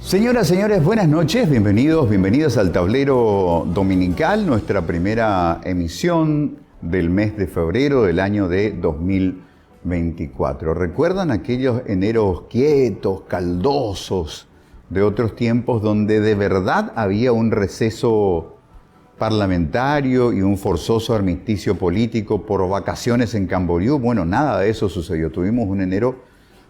Señoras, señores, buenas noches, bienvenidas al Tablero Dominical, nuestra primera emisión del mes de febrero del año de 2024. ¿Recuerdan aquellos eneros quietos, caldosos de otros tiempos donde de verdad había un receso parlamentario y un forzoso armisticio político por vacaciones en Camboriú? Bueno, nada de eso sucedió. Tuvimos un enero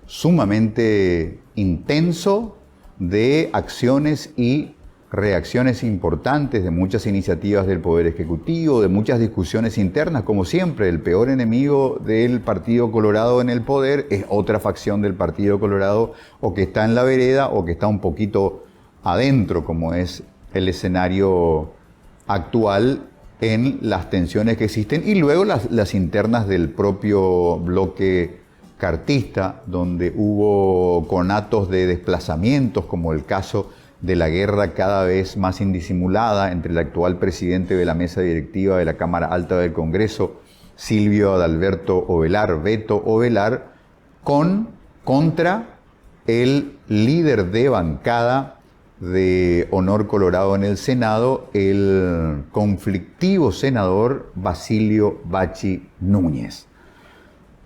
sumamente intenso de acciones y reacciones importantes, de muchas iniciativas del Poder Ejecutivo, de muchas discusiones internas. Como siempre, el peor enemigo del Partido Colorado en el poder es otra facción del Partido Colorado, o que está en la vereda o que está un poquito adentro, como es el escenario actual en las tensiones que existen, y luego las internas del propio bloque cartista, donde hubo conatos de desplazamientos, como el caso de la guerra cada vez más indisimulada entre el actual presidente de la mesa directiva de la Cámara Alta del Congreso, Silvio Adalberto Ovelar, Beto Ovelar, contra el líder de bancada de Honor Colorado en el Senado, el conflictivo senador Basilio Bachi Núñez.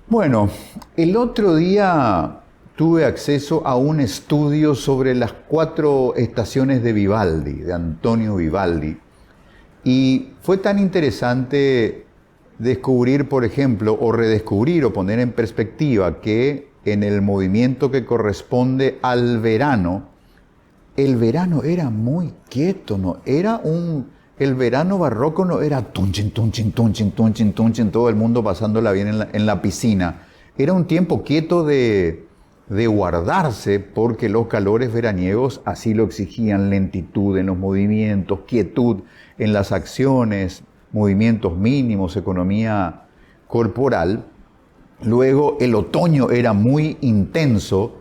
Bueno, el otro día tuve acceso a un estudio sobre las 4 estaciones de Vivaldi, de Antonio Vivaldi, y fue tan interesante descubrir, por ejemplo, o redescubrir o poner en perspectiva que en el movimiento que corresponde al verano, el verano era muy quieto, ¿no? El verano barroco no era tunchin, tunchin, tunchin, tunchin, tunchin, todo el mundo pasándola bien en la piscina. Era un tiempo quieto de guardarse, porque los calores veraniegos así lo exigían: lentitud en los movimientos, quietud en las acciones, movimientos mínimos, economía corporal. Luego el otoño era muy intenso,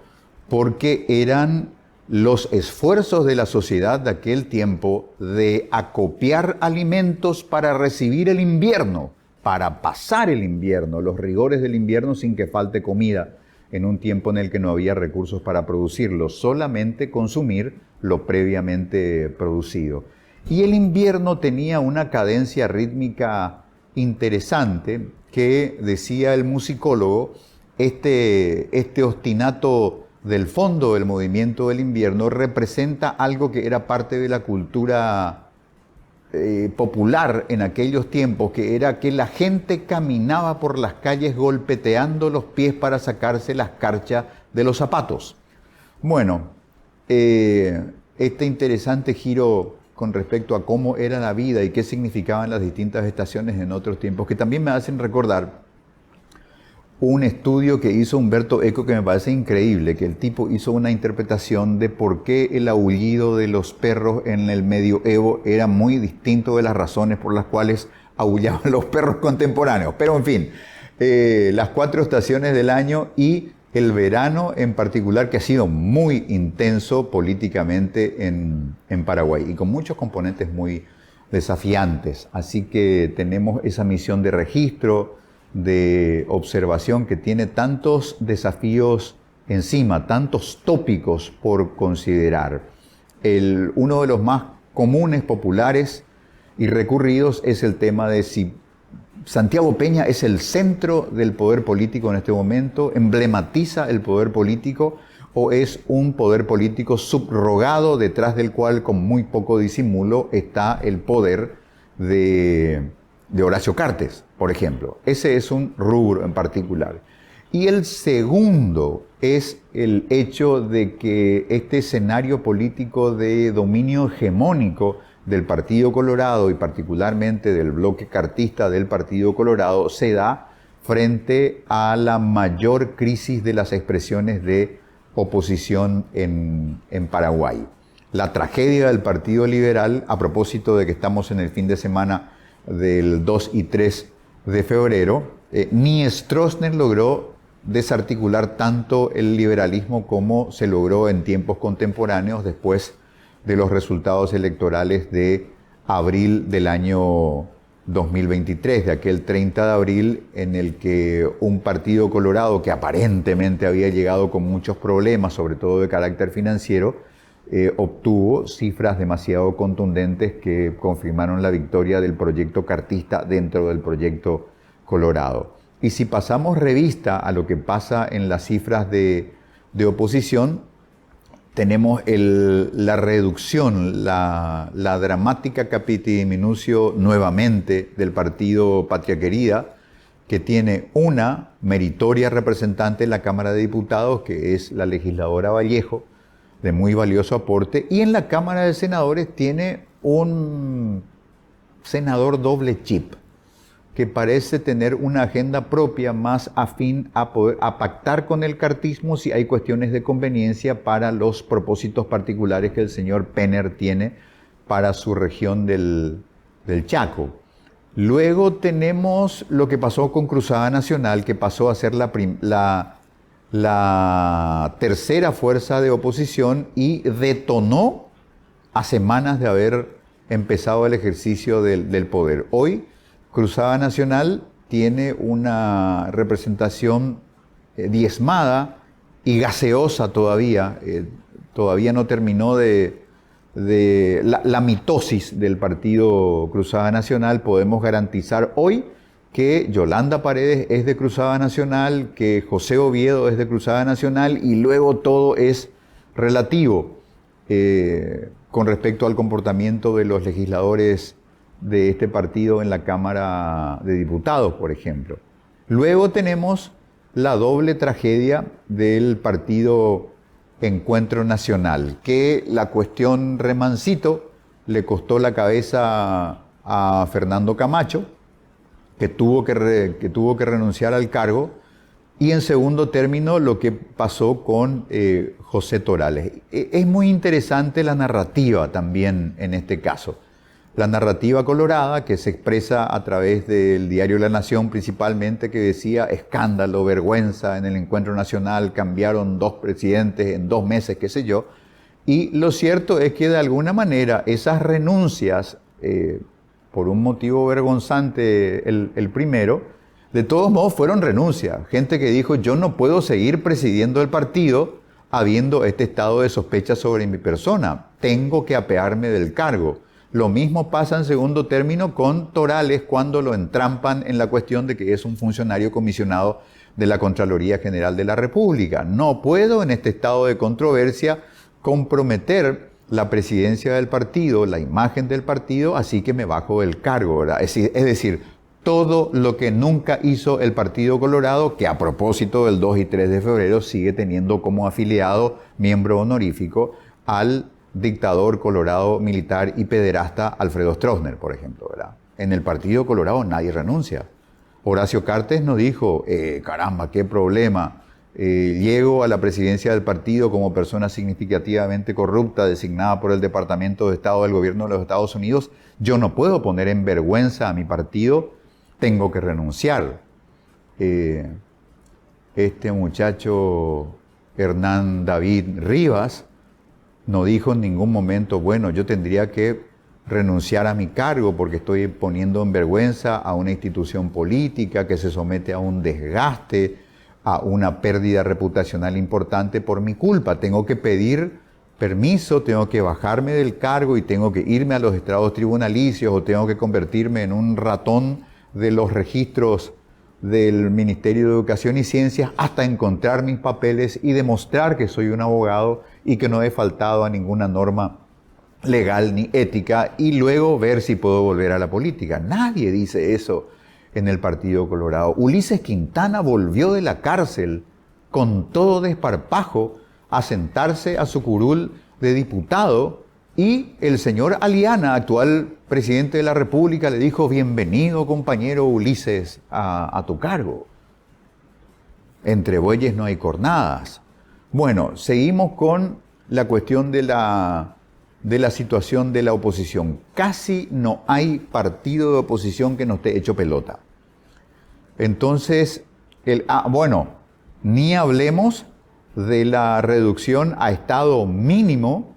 porque eran los esfuerzos de la sociedad de aquel tiempo de acopiar alimentos para recibir el invierno, para pasar el invierno, los rigores del invierno, sin que falte comida, en un tiempo en el que no había recursos para producirlo, solamente consumir lo previamente producido. Y el invierno tenía una cadencia rítmica interesante que, decía el musicólogo, este ostinato del fondo del movimiento del invierno representa algo que era parte de la cultura popular en aquellos tiempos, que era que la gente caminaba por las calles golpeteando los pies para sacarse la escarcha de los zapatos. Bueno, este interesante giro con respecto a cómo era la vida y qué significaban las distintas estaciones en otros tiempos, que también me hacen recordar un estudio que hizo Humberto Eco, que me parece increíble, que el tipo hizo una interpretación de por qué el aullido de los perros en el medioevo era muy distinto de las razones por las cuales aullaban los perros contemporáneos. Pero en fin, las 4 estaciones del año y el verano en particular, que ha sido muy intenso políticamente en Paraguay y con muchos componentes muy desafiantes. Así que tenemos esa misión de registro, de observación, que tiene tantos desafíos encima, tantos tópicos por considerar. Uno de los más comunes, populares y recurridos es el tema de si Santiago Peña es el centro del poder político en este momento, emblematiza el poder político, o es un poder político subrogado detrás del cual, con muy poco disimulo, está el poder de Horacio Cartes, por ejemplo. Ese es un rubro en particular. Y el segundo es el hecho de que este escenario político de dominio hegemónico del Partido Colorado, y particularmente del bloque cartista del Partido Colorado, se da frente a la mayor crisis de las expresiones de oposición en Paraguay. La tragedia del Partido Liberal, a propósito de que estamos en el fin de semana del 2 y 3 de febrero, ni Stroessner logró desarticular tanto el liberalismo como se logró en tiempos contemporáneos después de los resultados electorales de abril del año 2023, de aquel 30 de abril en el que un Partido Colorado que aparentemente había llegado con muchos problemas, sobre todo de carácter financiero, obtuvo cifras demasiado contundentes que confirmaron la victoria del proyecto cartista dentro del proyecto Colorado. Y si pasamos revista a lo que pasa en las cifras de oposición, tenemos la reducción, la dramática capitiminucio nuevamente del partido Patria Querida, que tiene una meritoria representante en la Cámara de Diputados, que es la legisladora Vallejo, de muy valioso aporte, y en la Cámara de Senadores tiene un senador doble chip, que parece tener una agenda propia más afín a pactar con el cartismo si hay cuestiones de conveniencia para los propósitos particulares que el señor Penner tiene para su región del Chaco. Luego tenemos lo que pasó con Cruzada Nacional, que pasó a ser la tercera fuerza de oposición y detonó a semanas de haber empezado el ejercicio del poder. Hoy, Cruzada Nacional tiene una representación diezmada y gaseosa todavía. Todavía no terminó la mitosis del partido Cruzada Nacional. Podemos garantizar hoy que Yolanda Paredes es de Cruzada Nacional, que José Oviedo es de Cruzada Nacional, y luego todo es relativo con respecto al comportamiento de los legisladores de este partido en la Cámara de Diputados, por ejemplo. Luego tenemos la doble tragedia del partido Encuentro Nacional, que la cuestión Remancito le costó la cabeza a Fernando Camacho, que tuvo que renunciar al cargo, y en segundo término lo que pasó con José Torales. Es muy interesante la narrativa también en este caso. La narrativa colorada, que se expresa a través del diario La Nación principalmente, que decía escándalo, vergüenza en el Encuentro Nacional, cambiaron 2 presidentes en 2 meses, qué sé yo. Y lo cierto es que de alguna manera esas renuncias, por un motivo vergonzante el primero, de todos modos fueron renuncias. Gente que dijo, yo no puedo seguir presidiendo el partido habiendo este estado de sospecha sobre mi persona. Tengo que apearme del cargo. Lo mismo pasa en segundo término con Torales cuando lo entrampan en la cuestión de que es un funcionario comisionado de la Contraloría General de la República. No puedo en este estado de controversia comprometer la presidencia del partido, la imagen del partido, así que me bajo del cargo, ¿verdad? Es decir, todo lo que nunca hizo el Partido Colorado, que a propósito del 2 y 3 de febrero sigue teniendo como afiliado, miembro honorífico, al dictador colorado militar y pederasta Alfredo Stroessner, por ejemplo, ¿verdad? En el Partido Colorado nadie renuncia. Horacio Cartes nos dijo, caramba, qué problema, llego a la presidencia del partido como persona significativamente corrupta designada por el Departamento de Estado del Gobierno de los Estados Unidos, yo no puedo poner en vergüenza a mi partido, tengo que renunciar. Este muchacho Hernán David Rivas no dijo en ningún momento, bueno, yo tendría que renunciar a mi cargo porque estoy poniendo en vergüenza a una institución política que se somete a un desgaste, a una pérdida reputacional importante por mi culpa. Tengo que pedir permiso, tengo que bajarme del cargo y tengo que irme a los estrados tribunalicios o tengo que convertirme en un ratón de los registros del Ministerio de Educación y Ciencias hasta encontrar mis papeles y demostrar que soy un abogado y que no he faltado a ninguna norma legal ni ética y luego ver si puedo volver a la política. Nadie dice eso en el Partido Colorado. Ulises Quintana volvió de la cárcel con todo desparpajo a sentarse a su curul de diputado y el señor Aliana, actual presidente de la República, le dijo, bienvenido compañero Ulises a tu cargo. Entre bueyes no hay cornadas. Bueno, seguimos con la cuestión de la situación de la oposición. Casi no hay partido de oposición que no esté hecho pelota. Entonces, ni hablemos de la reducción a estado mínimo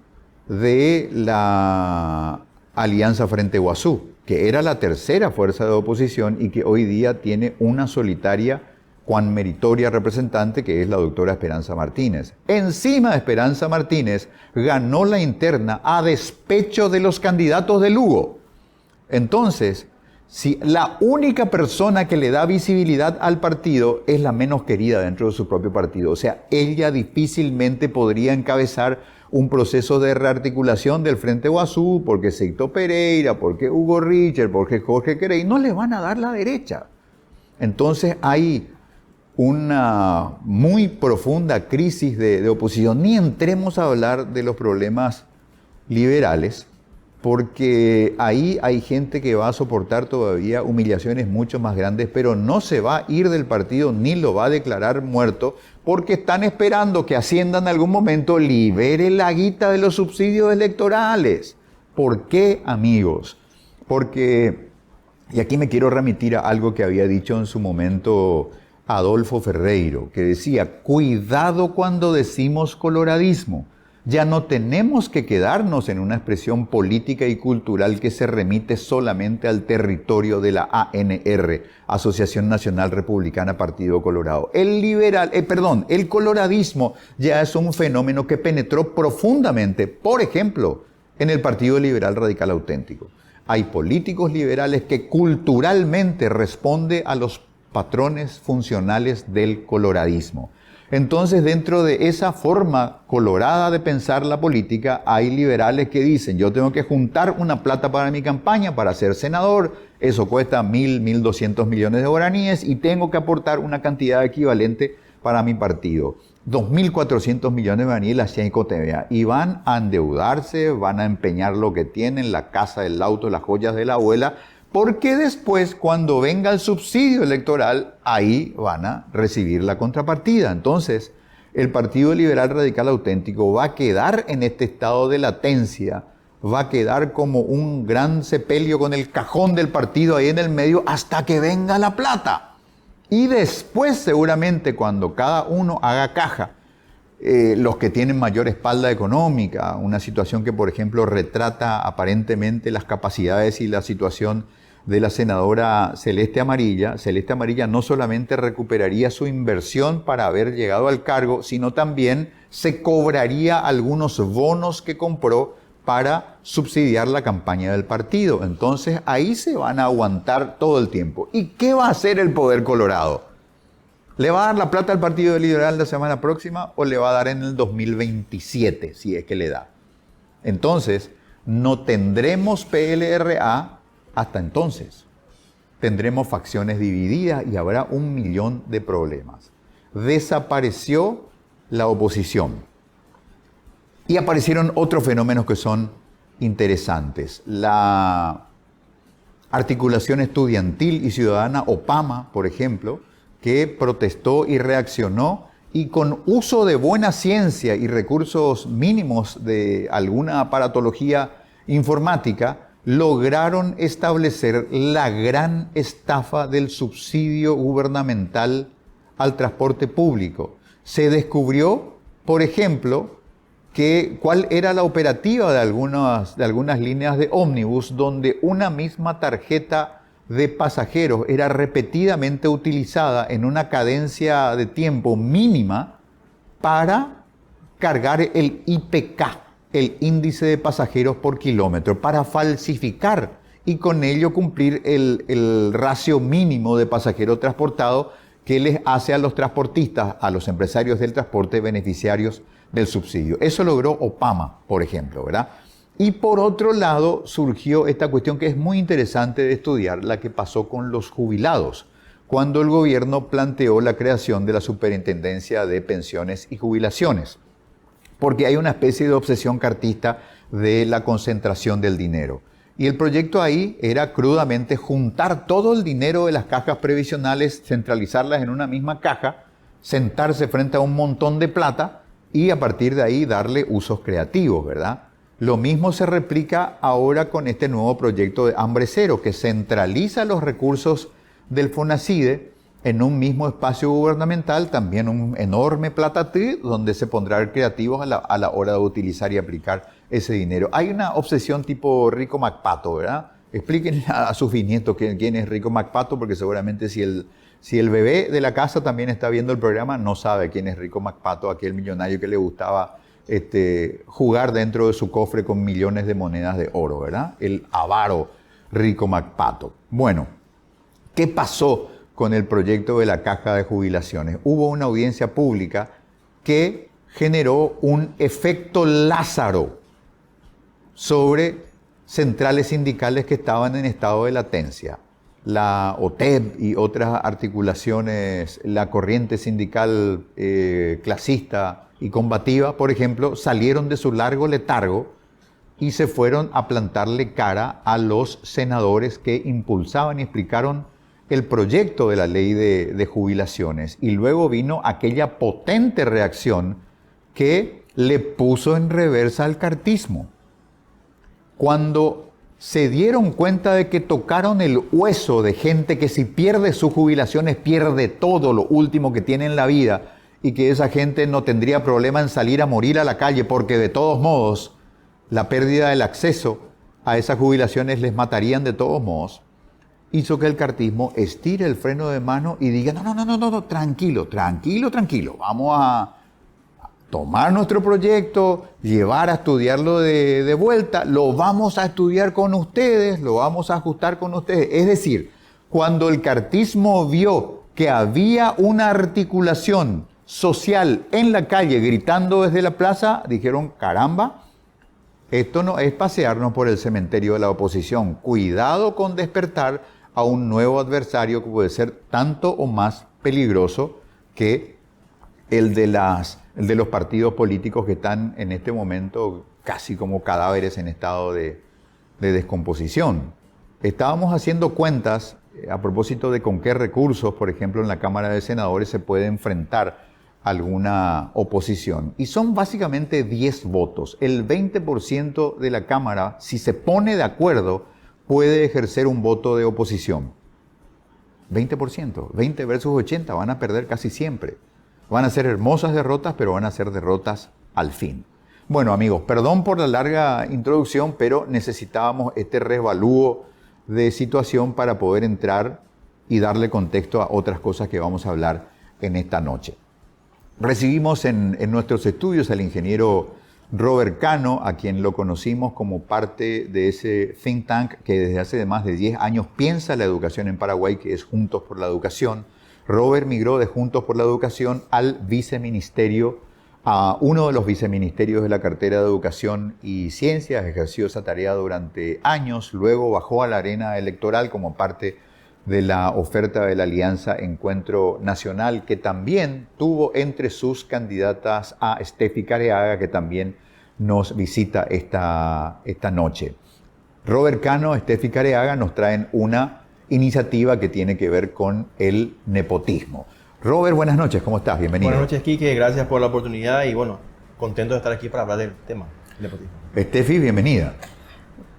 de la Alianza Frente Guazú, que era la tercera fuerza de oposición y que hoy día tiene una solitaria cuán meritoria representante que es la doctora Esperanza Martínez. Encima de Esperanza Martínez ganó la interna a despecho de los candidatos de Lugo. Entonces, si la única persona que le da visibilidad al partido es la menos querida dentro de su propio partido, o sea, ella difícilmente podría encabezar un proceso de rearticulación del Frente Guazú, porque Seito Pereira, porque Hugo Richter, porque Jorge Querey, no le van a dar la derecha. Entonces hay una muy profunda crisis de oposición. Ni entremos a hablar de los problemas liberales, porque ahí hay gente que va a soportar todavía humillaciones mucho más grandes, pero no se va a ir del partido ni lo va a declarar muerto, porque están esperando que Hacienda en algún momento libere la guita de los subsidios electorales. ¿Por qué, amigos? Porque, y aquí me quiero remitir a algo que había dicho en su momento Adolfo Ferreiro, que decía, cuidado cuando decimos coloradismo. Ya no tenemos que quedarnos en una expresión política y cultural que se remite solamente al territorio de la ANR, Asociación Nacional Republicana Partido Colorado. El coloradismo ya es un fenómeno que penetró profundamente, por ejemplo, en el Partido Liberal Radical Auténtico. Hay políticos liberales que culturalmente responden a los patrones funcionales del coloradismo. Entonces, dentro de esa forma colorada de pensar la política, hay liberales que dicen, yo tengo que juntar una plata para mi campaña, para ser senador, eso cuesta 1.200 millones de guaraníes y tengo que aportar una cantidad equivalente para mi partido. 2.400 millones de guaraníes la CIECOTEVEA, y van a endeudarse, van a empeñar lo que tienen, la casa, el auto, las joyas de la abuela, porque después, cuando venga el subsidio electoral, ahí van a recibir la contrapartida. Entonces, el Partido Liberal Radical Auténtico va a quedar en este estado de latencia, va a quedar como un gran sepelio con el cajón del partido ahí en el medio hasta que venga la plata. Y después, seguramente, cuando cada uno haga caja, los que tienen mayor espalda económica, una situación que, por ejemplo, retrata aparentemente las capacidades y la situación de la senadora Celeste Amarilla. Celeste Amarilla no solamente recuperaría su inversión para haber llegado al cargo, sino también se cobraría algunos bonos que compró para subsidiar la campaña del partido. Entonces ahí se van a aguantar todo el tiempo. ¿Y qué va a hacer el Poder Colorado? ¿Le va a dar la plata al Partido Liberal la semana próxima o le va a dar en el 2027, si es que le da? Entonces, no tendremos PLRA hasta entonces. Tendremos facciones divididas y habrá 1 millón de problemas. Desapareció la oposición. Y aparecieron otros fenómenos que son interesantes. La articulación estudiantil y ciudadana OPAMA, por ejemplo, que protestó y reaccionó y con uso de buena ciencia y recursos mínimos de alguna aparatología informática, lograron establecer la gran estafa del subsidio gubernamental al transporte público. Se descubrió, por ejemplo, cuál era la operativa de algunas líneas de ómnibus donde una misma tarjeta de pasajeros era repetidamente utilizada en una cadencia de tiempo mínima para cargar el IPK, el índice de pasajeros por kilómetro, para falsificar y con ello cumplir el ratio mínimo de pasajeros transportados que les hace a los transportistas, a los empresarios del transporte, beneficiarios del subsidio. Eso logró OPAMA, por ejemplo, ¿verdad? Y por otro lado surgió esta cuestión que es muy interesante de estudiar, la que pasó con los jubilados, cuando el gobierno planteó la creación de la Superintendencia de Pensiones y Jubilaciones, porque hay una especie de obsesión cartista de la concentración del dinero. Y el proyecto ahí era crudamente juntar todo el dinero de las cajas previsionales, centralizarlas en una misma caja, sentarse frente a un montón de plata y a partir de ahí darle usos creativos, ¿verdad? Lo mismo se replica ahora con este nuevo proyecto de Hambre Cero, que centraliza los recursos del FONACIDE en un mismo espacio gubernamental, también un enorme platatí, donde se pondrán creativos a la hora de utilizar y aplicar ese dinero. Hay una obsesión tipo Rico MacPato, ¿verdad? Explíquenle a sus bisnietos quién es Rico MacPato, porque seguramente si Si el bebé de la casa también está viendo el programa, no sabe quién es Rico McPato, aquel millonario que le gustaba jugar dentro de su cofre con millones de monedas de oro, ¿verdad? El avaro Rico McPato. Bueno, ¿qué pasó con el proyecto de la caja de jubilaciones? Hubo una audiencia pública que generó un efecto Lázaro sobre centrales sindicales que estaban en estado de latencia. La OTEB y otras articulaciones, la corriente sindical clasista y combativa, por ejemplo, salieron de su largo letargo y se fueron a plantarle cara a los senadores que impulsaban y explicaron el proyecto de la ley de jubilaciones. Y luego vino aquella potente reacción que le puso en reversa al cartismo. Cuando se dieron cuenta de que tocaron el hueso de gente que si pierde sus jubilaciones pierde todo lo último que tiene en la vida y que esa gente no tendría problema en salir a morir a la calle porque de todos modos la pérdida del acceso a esas jubilaciones les matarían de todos modos, hizo que el cartismo estire el freno de mano y diga, no, tranquilo, vamos a tomar nuestro proyecto, llevar a estudiarlo de vuelta, lo vamos a estudiar con ustedes, lo vamos a ajustar con ustedes. Es decir, cuando el cartismo vio que había una articulación social en la calle gritando desde la plaza, dijeron, caramba, esto no es pasearnos por el cementerio de la oposición. Cuidado con despertar a un nuevo adversario que puede ser tanto o más peligroso que el de los partidos políticos que están en este momento casi como cadáveres en estado de descomposición. Estábamos haciendo cuentas a propósito de con qué recursos, por ejemplo, en la Cámara de Senadores se puede enfrentar alguna oposición. Y son básicamente 10 votos. El 20% de la Cámara, si se pone de acuerdo, puede ejercer un voto de oposición. 20%, 20 versus 80, van a perder casi siempre. Van a ser hermosas derrotas, pero van a ser derrotas al fin. Bueno, amigos, perdón por la larga introducción, pero necesitábamos este revalúo de situación para poder entrar y darle contexto a otras cosas que vamos a hablar en esta noche. Recibimos en nuestros estudios al ingeniero Robert Cano, a quien lo conocimos como parte de ese think tank que desde hace más de 10 años piensa la educación en Paraguay, que es Juntos por la Educación. Robert migró de Juntos por la Educación al viceministerio, a uno de los viceministerios de la cartera de Educación y Ciencias, ejerció esa tarea durante años, luego bajó a la arena electoral como parte de la oferta de la Alianza Encuentro Nacional, que también tuvo entre sus candidatas a Steffi Careaga, que también nos visita esta noche. Robert Cano, Steffi Careaga nos traen una iniciativa que tiene que ver con el nepotismo. Robert, buenas noches, ¿cómo estás? Bienvenido. Buenas noches, Quique, gracias por la oportunidad y bueno, contento de estar aquí para hablar del tema del nepotismo. Steffi, bienvenida.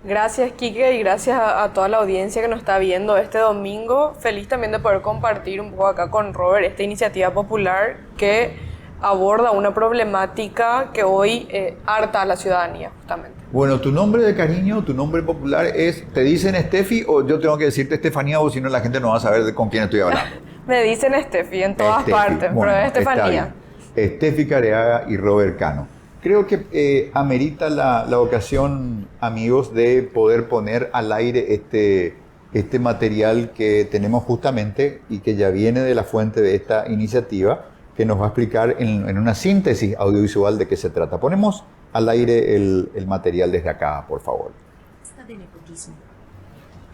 Gracias, Quique, y gracias a toda la audiencia que nos está viendo este domingo. Feliz también de poder compartir un poco acá con Robert esta iniciativa popular que aborda una problemática que hoy harta a la ciudadanía, justamente. Bueno, tu nombre de cariño, tu nombre popular es, ¿te dicen Steffi o yo tengo que decirte Estefanía o si no la gente no va a saber con quién estoy hablando? Me dicen Steffi en todas partes, bueno, pero es Estefanía. Steffi Careaga y Robert Cano. Creo que amerita la ocasión, amigos, de poder poner al aire este material que tenemos justamente y que ya viene de la fuente de esta iniciativa, que nos va a explicar en una síntesis audiovisual de qué se trata. Ponemos al aire el material desde acá, por favor.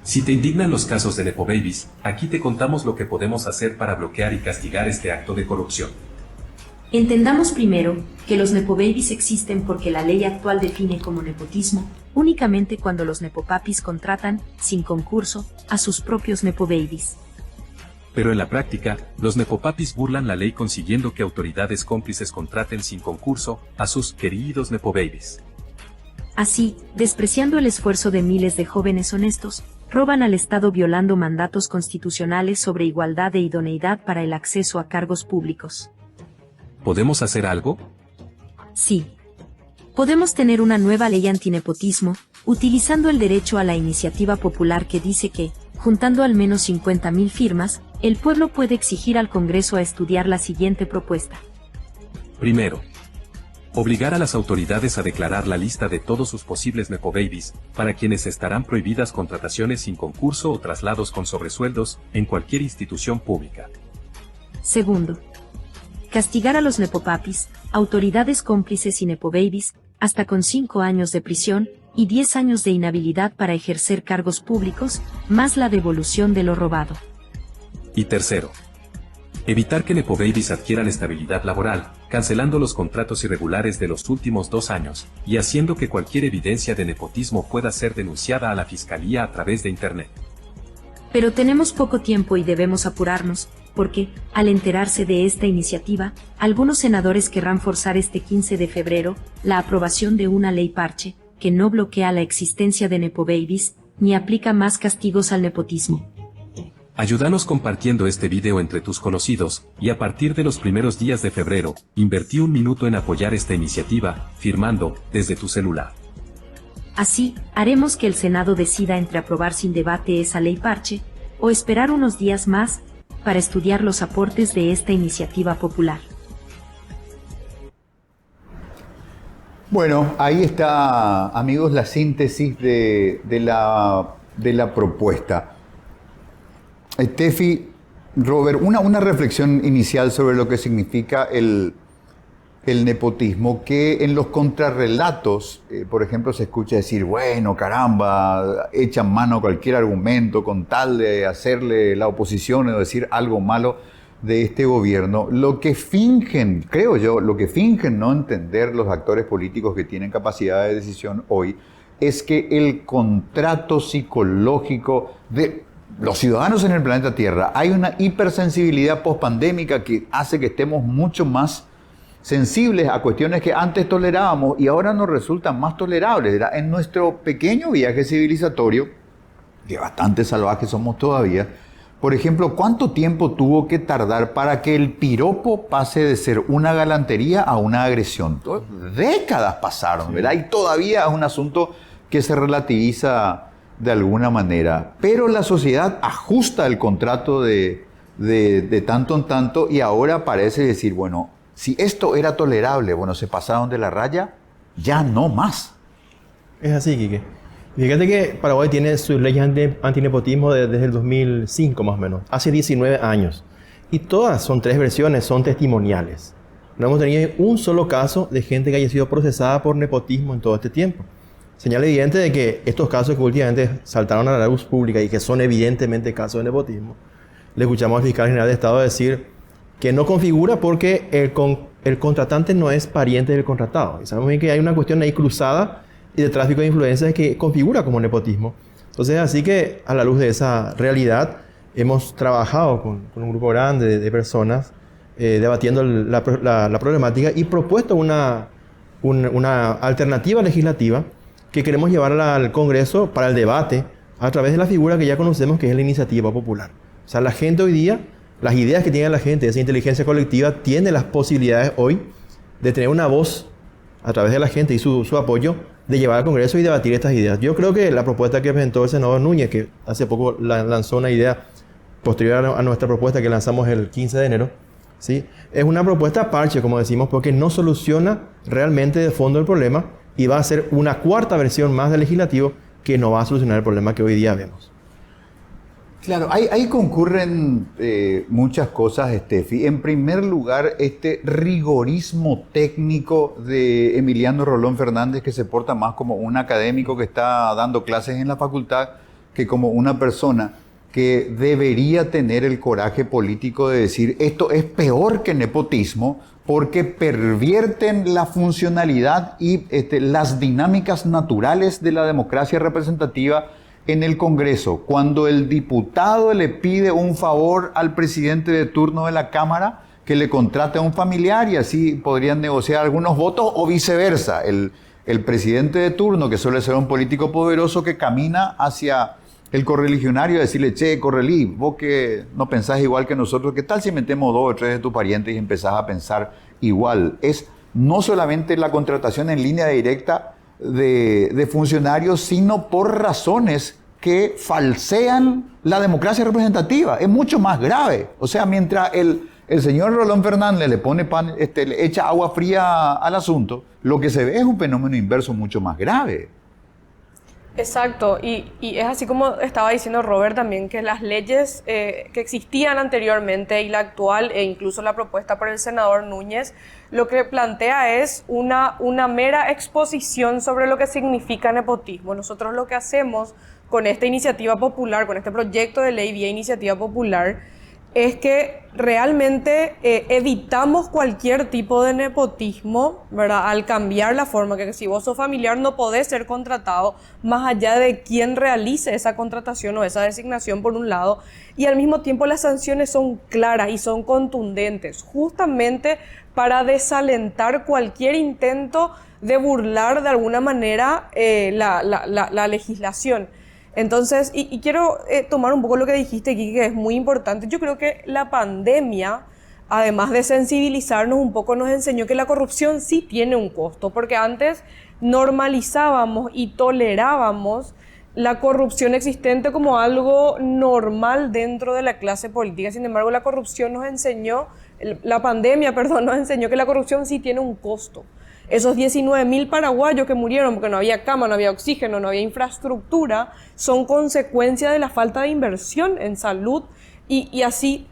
Si te indignan los casos de Nepo Babies, aquí te contamos lo que podemos hacer para bloquear y castigar este acto de corrupción. Entendamos primero que los Nepo Babies existen porque la ley actual define como nepotismo únicamente cuando los nepopapis contratan, sin concurso, a sus propios Nepo Babies. Pero en la práctica, los nepopapis burlan la ley consiguiendo que autoridades cómplices contraten sin concurso a sus queridos Nepo Babies. Así, despreciando el esfuerzo de miles de jóvenes honestos, roban al Estado violando mandatos constitucionales sobre igualdad e idoneidad para el acceso a cargos públicos. ¿Podemos hacer algo? Sí. Podemos tener una nueva ley antinepotismo, utilizando el derecho a la iniciativa popular que dice que, juntando al menos 50.000 firmas, el pueblo puede exigir al Congreso a estudiar la siguiente propuesta. Primero, obligar a las autoridades a declarar la lista de todos sus posibles nepobabies, para quienes estarán prohibidas contrataciones sin concurso o traslados con sobresueldos en cualquier institución pública. Segundo, castigar a los nepopapis, autoridades cómplices y nepobabies, hasta con 5 años de prisión y 10 años de inhabilidad para ejercer cargos públicos, más la devolución de lo robado. Y tercero, evitar que nepobabies adquieran estabilidad laboral, cancelando los contratos irregulares de los últimos 2 años, y haciendo que cualquier evidencia de nepotismo pueda ser denunciada a la Fiscalía a través de Internet. Pero tenemos poco tiempo y debemos apurarnos, porque, al enterarse de esta iniciativa, algunos senadores querrán forzar este 15 de febrero la aprobación de una ley parche, que no bloquea la existencia de nepobabies, ni aplica más castigos al nepotismo. Ayúdanos compartiendo este video entre tus conocidos, y a partir de los primeros días de febrero, invertí 1 minuto en apoyar esta iniciativa, firmando, desde tu celular. Así, haremos que el Senado decida entre aprobar sin debate esa ley parche, o esperar unos días más, para estudiar los aportes de esta iniciativa popular. Bueno, ahí está, amigos, la síntesis de la propuesta. Steffi, Robert, una reflexión inicial sobre lo que significa el nepotismo, que en los contrarrelatos, por ejemplo, se escucha decir, bueno, caramba, echan mano a cualquier argumento con tal de hacerle la oposición o decir algo malo de este gobierno. Lo que fingen, creo yo, lo que fingen no entender los actores políticos que tienen capacidad de decisión hoy, es que el contrato psicológico de los ciudadanos en el planeta Tierra, hay una hipersensibilidad pospandémica que hace que estemos mucho más sensibles a cuestiones que antes tolerábamos y ahora nos resultan más tolerables. En nuestro pequeño viaje civilizatorio, que bastante salvajes somos todavía, por ejemplo, ¿cuánto tiempo tuvo que tardar para que el piropo pase de ser una galantería a una agresión? Décadas pasaron, ¿verdad? Y todavía es un asunto que se relativiza de alguna manera. Pero la sociedad ajusta el contrato de tanto en tanto y ahora parece decir, bueno, si esto era tolerable, bueno, se pasaron de la raya, ya no más. Es así, Quique. Fíjate que Paraguay tiene sus leyes antinepotismo desde el 2005 más o menos, hace 19 años. Y todas son 3 versiones, son testimoniales. No hemos tenido un solo caso de gente que haya sido procesada por nepotismo en todo este tiempo. Señal evidente de que estos casos que últimamente saltaron a la luz pública y que son evidentemente casos de nepotismo, le escuchamos al fiscal general de Estado decir que no configura porque el contratante no es pariente del contratado. Y sabemos bien que hay una cuestión ahí cruzada y de tráfico de influencias que configura como nepotismo. Entonces, así que a la luz de esa realidad, hemos trabajado con un grupo grande de personas debatiendo la problemática y propuesto una alternativa legislativa que queremos llevar al Congreso para el debate a través de la figura que ya conocemos, que es la iniciativa popular. O sea, la gente hoy día, las ideas que tiene la gente, esa inteligencia colectiva, tiene las posibilidades hoy de tener una voz a través de la gente y su apoyo de llevar al Congreso y debatir estas ideas. Yo creo que la propuesta que presentó el senador Núñez, que hace poco lanzó una idea posterior a nuestra propuesta que lanzamos el 15 de enero, ¿sí? Es una propuesta parche, como decimos, porque no soluciona realmente de fondo el problema y va a ser una cuarta versión más del legislativo que no va a solucionar el problema que hoy día vemos. Claro, ahí concurren muchas cosas, Steffi. En primer lugar, este rigorismo técnico de Emiliano Rolón Fernández, que se porta más como un académico que está dando clases en la facultad que como una persona que debería tener el coraje político de decir esto es peor que nepotismo porque pervierten la funcionalidad y las dinámicas naturales de la democracia representativa en el Congreso. Cuando el diputado le pide un favor al presidente de turno de la Cámara, que le contrate a un familiar y así podrían negociar algunos votos o viceversa. El presidente de turno, que suele ser un político poderoso que camina hacia el correligionario y decirle, che, Correlí, vos que no pensás igual que nosotros, ¿qué tal si metemos 2 o 3 de tus parientes y empezás a pensar igual? Es no solamente la contratación en línea directa de funcionarios, sino por razones que falsean la democracia representativa. Es mucho más grave. O sea, mientras el señor Rolón Fernández le pone le echa agua fría al asunto, lo que se ve es un fenómeno inverso mucho más grave. Exacto, y es así como estaba diciendo Robert también, que las leyes que existían anteriormente y la actual, e incluso la propuesta por el senador Núñez, lo que plantea es una mera exposición sobre lo que significa nepotismo. Nosotros lo que hacemos con esta iniciativa popular, con este proyecto de ley vía iniciativa popular, es que realmente evitamos cualquier tipo de nepotismo, ¿verdad? Al cambiar la forma, que si vos sos familiar no podés ser contratado más allá de quién realice esa contratación o esa designación por un lado, y al mismo tiempo las sanciones son claras y son contundentes, justamente para desalentar cualquier intento de burlar de alguna manera la legislación. Entonces, y quiero tomar un poco lo que dijiste aquí, que es muy importante. Yo creo que la pandemia, además de sensibilizarnos un poco, nos enseñó que la corrupción sí tiene un costo, porque antes normalizábamos y tolerábamos la corrupción existente como algo normal dentro de la clase política. Sin embargo, la corrupción nos enseñó, la pandemia, perdón, nos enseñó que la corrupción sí tiene un costo. Esos 19.000 paraguayos que murieron porque no había cama, no había oxígeno, no había infraestructura, son consecuencia de la falta de inversión en salud. Y así,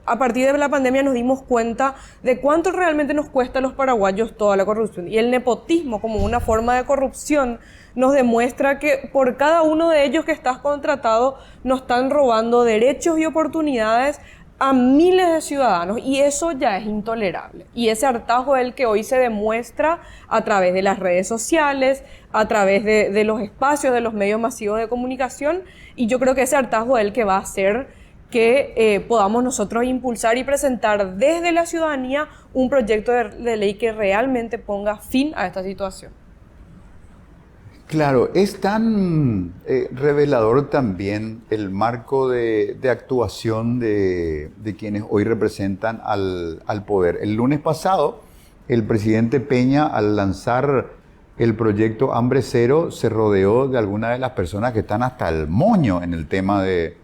a partir de la pandemia nos dimos cuenta de cuánto realmente nos cuesta a los paraguayos toda la corrupción. Y el nepotismo como una forma de corrupción nos demuestra que por cada uno de ellos que estás contratado nos están robando derechos y oportunidades a miles de ciudadanos, y eso ya es intolerable. Y ese hartazgo es el que hoy se demuestra a través de las redes sociales, a través de los espacios, de los medios masivos de comunicación, y yo creo que ese hartazgo es el que va a hacer que podamos nosotros impulsar y presentar desde la ciudadanía un proyecto de ley que realmente ponga fin a esta situación. Claro, es tan revelador también el marco de actuación de quienes hoy representan al poder. El lunes pasado, el presidente Peña, al lanzar el proyecto Hambre Cero, se rodeó de algunas de las personas que están hasta el moño en el tema de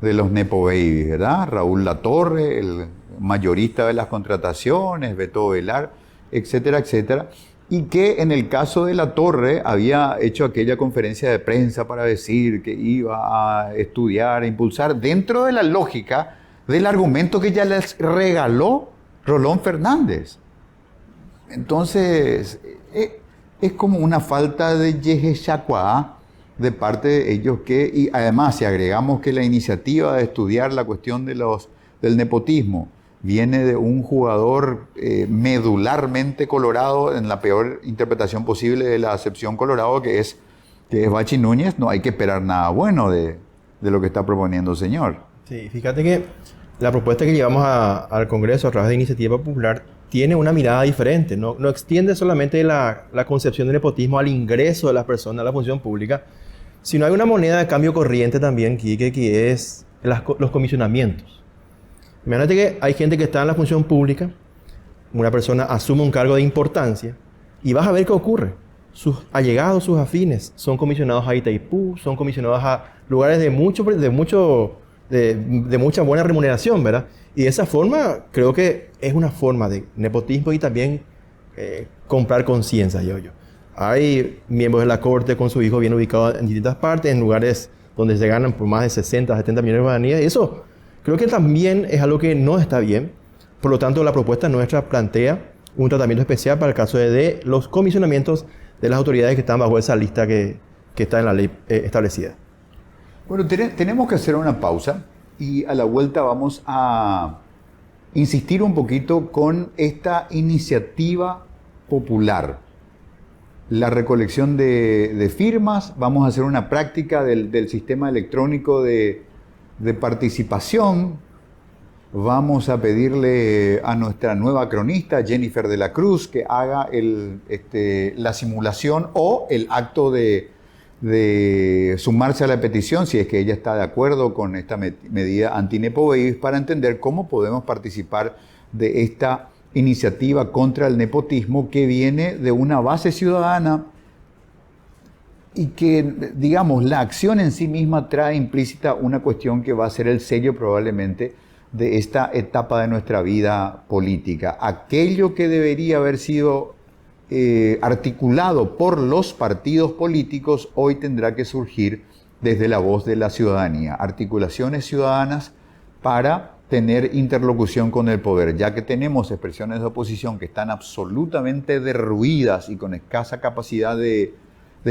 los Nepo Babies, ¿verdad? Raúl Latorre, el mayorista de las contrataciones, Beto Velar, etcétera, etcétera. Y que en el caso de Latorre había hecho aquella conferencia de prensa para decir que iba a estudiar, a impulsar, dentro de la lógica del argumento que ya les regaló Rolón Fernández. Entonces, es como una falta de yejechacuá de parte de ellos y además, si agregamos que la iniciativa de estudiar la cuestión del nepotismo viene de un jugador medularmente colorado, en la peor interpretación posible de la acepción colorado, que es Bachi Núñez, no hay que esperar nada bueno de lo que está proponiendo el señor. Sí, fíjate que la propuesta que llevamos al Congreso a través de Iniciativa Popular tiene una mirada diferente. No extiende solamente la concepción del nepotismo al ingreso de las personas a la función pública, sino hay una moneda de cambio corriente también, Quique, que es los comisionamientos. Imagínate que hay gente que está en la función pública, una persona asume un cargo de importancia y vas a ver qué ocurre. Sus allegados, sus afines, son comisionados a Itaipú, son comisionados a lugares de mucha buena remuneración, ¿verdad? Y de esa forma creo que es una forma de nepotismo y también comprar conciencia, yo. Hay miembros de la corte con su hijo bien ubicados en distintas partes, en lugares donde se ganan por más de 60, 70 millones de guaraníes, y eso creo que también es algo que no está bien. Por lo tanto, la propuesta nuestra plantea un tratamiento especial para el caso de los comisionamientos de las autoridades que están bajo esa lista que está en la ley establecida. Bueno, tenemos que hacer una pausa y a la vuelta vamos a insistir un poquito con esta iniciativa popular. La recolección de firmas, vamos a hacer una práctica del sistema electrónico de participación. Vamos a pedirle a nuestra nueva cronista, Jennifer de la Cruz, que haga la simulación o el acto de sumarse a la petición, si es que ella está de acuerdo con esta medida anti-Nepo Babies, para entender cómo podemos participar de esta iniciativa contra el nepotismo que viene de una base ciudadana y que, digamos, la acción en sí misma trae implícita una cuestión que va a ser el sello probablemente de esta etapa de nuestra vida política. Aquello que debería haber sido articulado por los partidos políticos hoy tendrá que surgir desde la voz de la ciudadanía. Articulaciones ciudadanas para tener interlocución con el poder, ya que tenemos expresiones de oposición que están absolutamente derruidas y con escasa capacidad de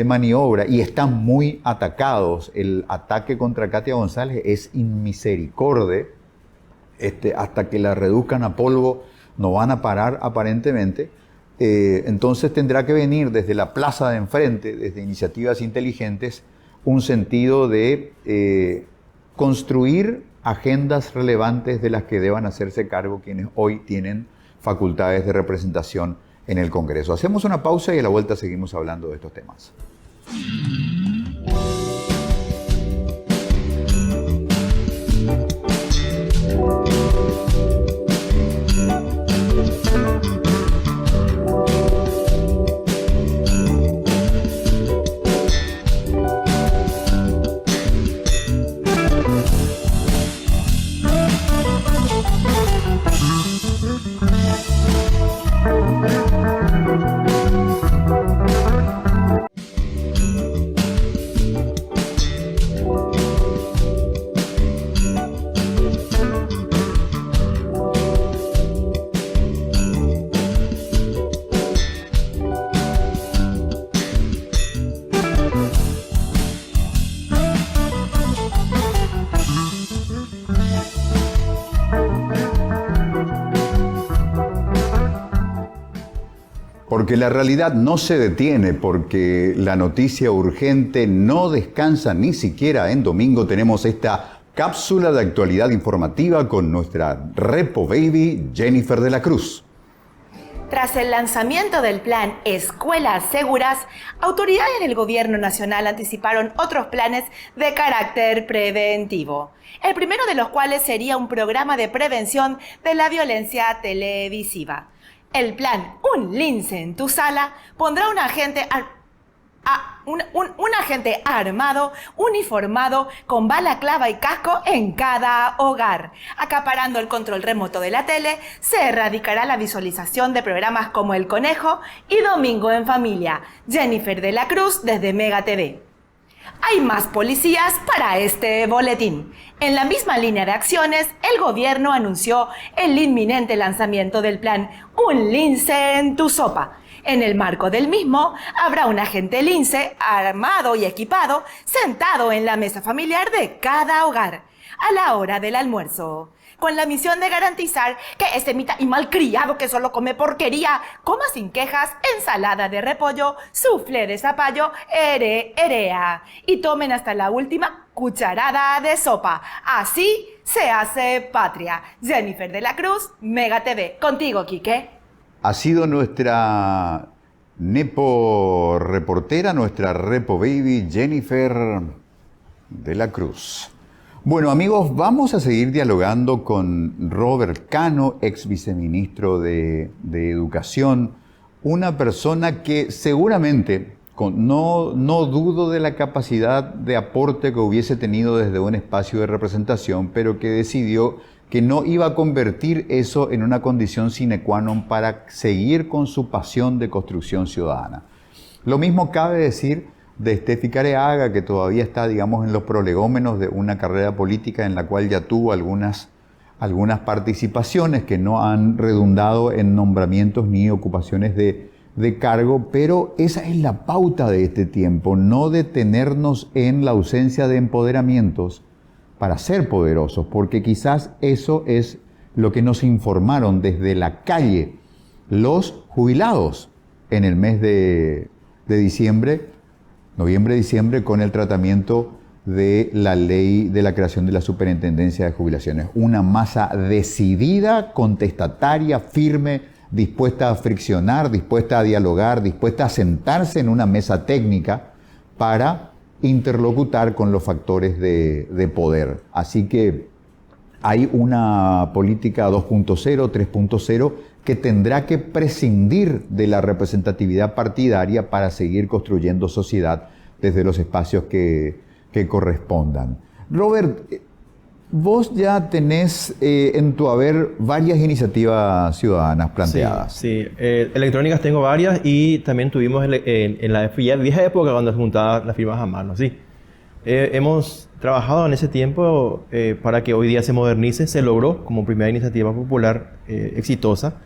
maniobra y están muy atacados. El ataque contra Katia González es inmisericordia. Hasta que la reduzcan a polvo no van a parar aparentemente. Entonces tendrá que venir desde la plaza de enfrente, desde iniciativas inteligentes, un sentido de construir agendas relevantes de las que deban hacerse cargo quienes hoy tienen facultades de representación en el Congreso. Hacemos una pausa y a la vuelta seguimos hablando de estos temas. Porque la realidad no se detiene, porque la noticia urgente no descansa ni siquiera en domingo. Tenemos esta cápsula de actualidad informativa con nuestra Repo Baby Jennifer de la Cruz. Tras el lanzamiento del plan Escuelas Seguras, autoridades del Gobierno Nacional anticiparon otros planes de carácter preventivo. El primero de los cuales sería un programa de prevención de la violencia televisiva. El plan Un Lince en tu Sala pondrá un agente armado, uniformado, con balaclava y casco en cada hogar. Acaparando el control remoto de la tele, se erradicará la visualización de programas como El Conejo y Domingo en Familia. Jennifer de la Cruz desde Mega TV. Hay más policías para este boletín. En la misma línea de acciones, el gobierno anunció el inminente lanzamiento del plan Un Lince en tu Sopa. En el marco del mismo, habrá un agente lince armado y equipado sentado en la mesa familiar de cada hogar a la hora del almuerzo, con la misión de garantizar que ese mita y malcriado que solo come porquería coma sin quejas ensalada de repollo, soufflé de zapallo, erea, y tomen hasta la última cucharada de sopa. Así se hace patria. Jennifer de la Cruz, Mega TV. Contigo, Quique. Ha sido nuestra Nepo reportera, nuestra Repo Baby Jennifer de la Cruz. Bueno, amigos, vamos a seguir dialogando con Robert Cano, ex viceministro de Educación, una persona que seguramente, no dudo de la capacidad de aporte que hubiese tenido desde un espacio de representación, pero que decidió que no iba a convertir eso en una condición sine qua non para seguir con su pasión de construcción ciudadana. Lo mismo cabe decir de Steffi Careaga, que todavía está, digamos, en los prolegómenos de una carrera política en la cual ya tuvo algunas participaciones que no han redundado en nombramientos ni ocupaciones de cargo, pero esa es la pauta de este tiempo, no detenernos en la ausencia de empoderamientos para ser poderosos, porque quizás eso es lo que nos informaron desde la calle los jubilados en el mes de diciembre, noviembre-diciembre, con el tratamiento de la ley de la creación de la Superintendencia de Jubilaciones. Una masa decidida, contestataria, firme, dispuesta a friccionar, dispuesta a dialogar, dispuesta a sentarse en una mesa técnica para interlocutar con los factores de poder. Así que hay una política 2.0, 3.0 que tendrá que prescindir de la representatividad partidaria para seguir construyendo sociedad desde los espacios que correspondan. Robert, vos ya tenés en tu haber varias iniciativas ciudadanas planteadas. Sí, electrónicas tengo varias y también tuvimos en la vieja época cuando se juntaban las firmas a mano, sí. Hemos trabajado en ese tiempo para que hoy día se modernice, se logró como primera iniciativa popular exitosa.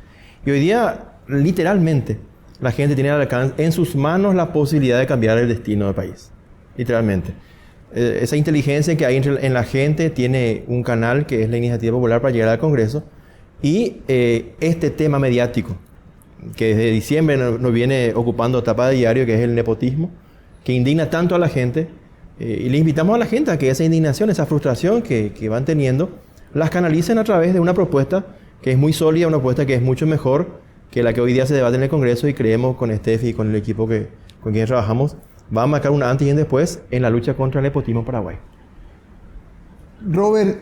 Y hoy día, literalmente, la gente tiene en sus manos la posibilidad de cambiar el destino del país. Literalmente. Esa inteligencia que hay en la gente tiene un canal que es la Iniciativa Popular para llegar al Congreso. Y este tema mediático, que desde diciembre nos viene ocupando tapa de diario, que es el nepotismo, que indigna tanto a la gente. Y le invitamos a la gente a que esa indignación, esa frustración que van teniendo, las canalicen a través de una propuesta que es muy sólida, una propuesta que es mucho mejor que la que hoy día se debate en el Congreso, y creemos con Steffi y con el equipo con quien trabajamos, va a marcar un antes y un después en la lucha contra el nepotismo en Paraguay. Robert,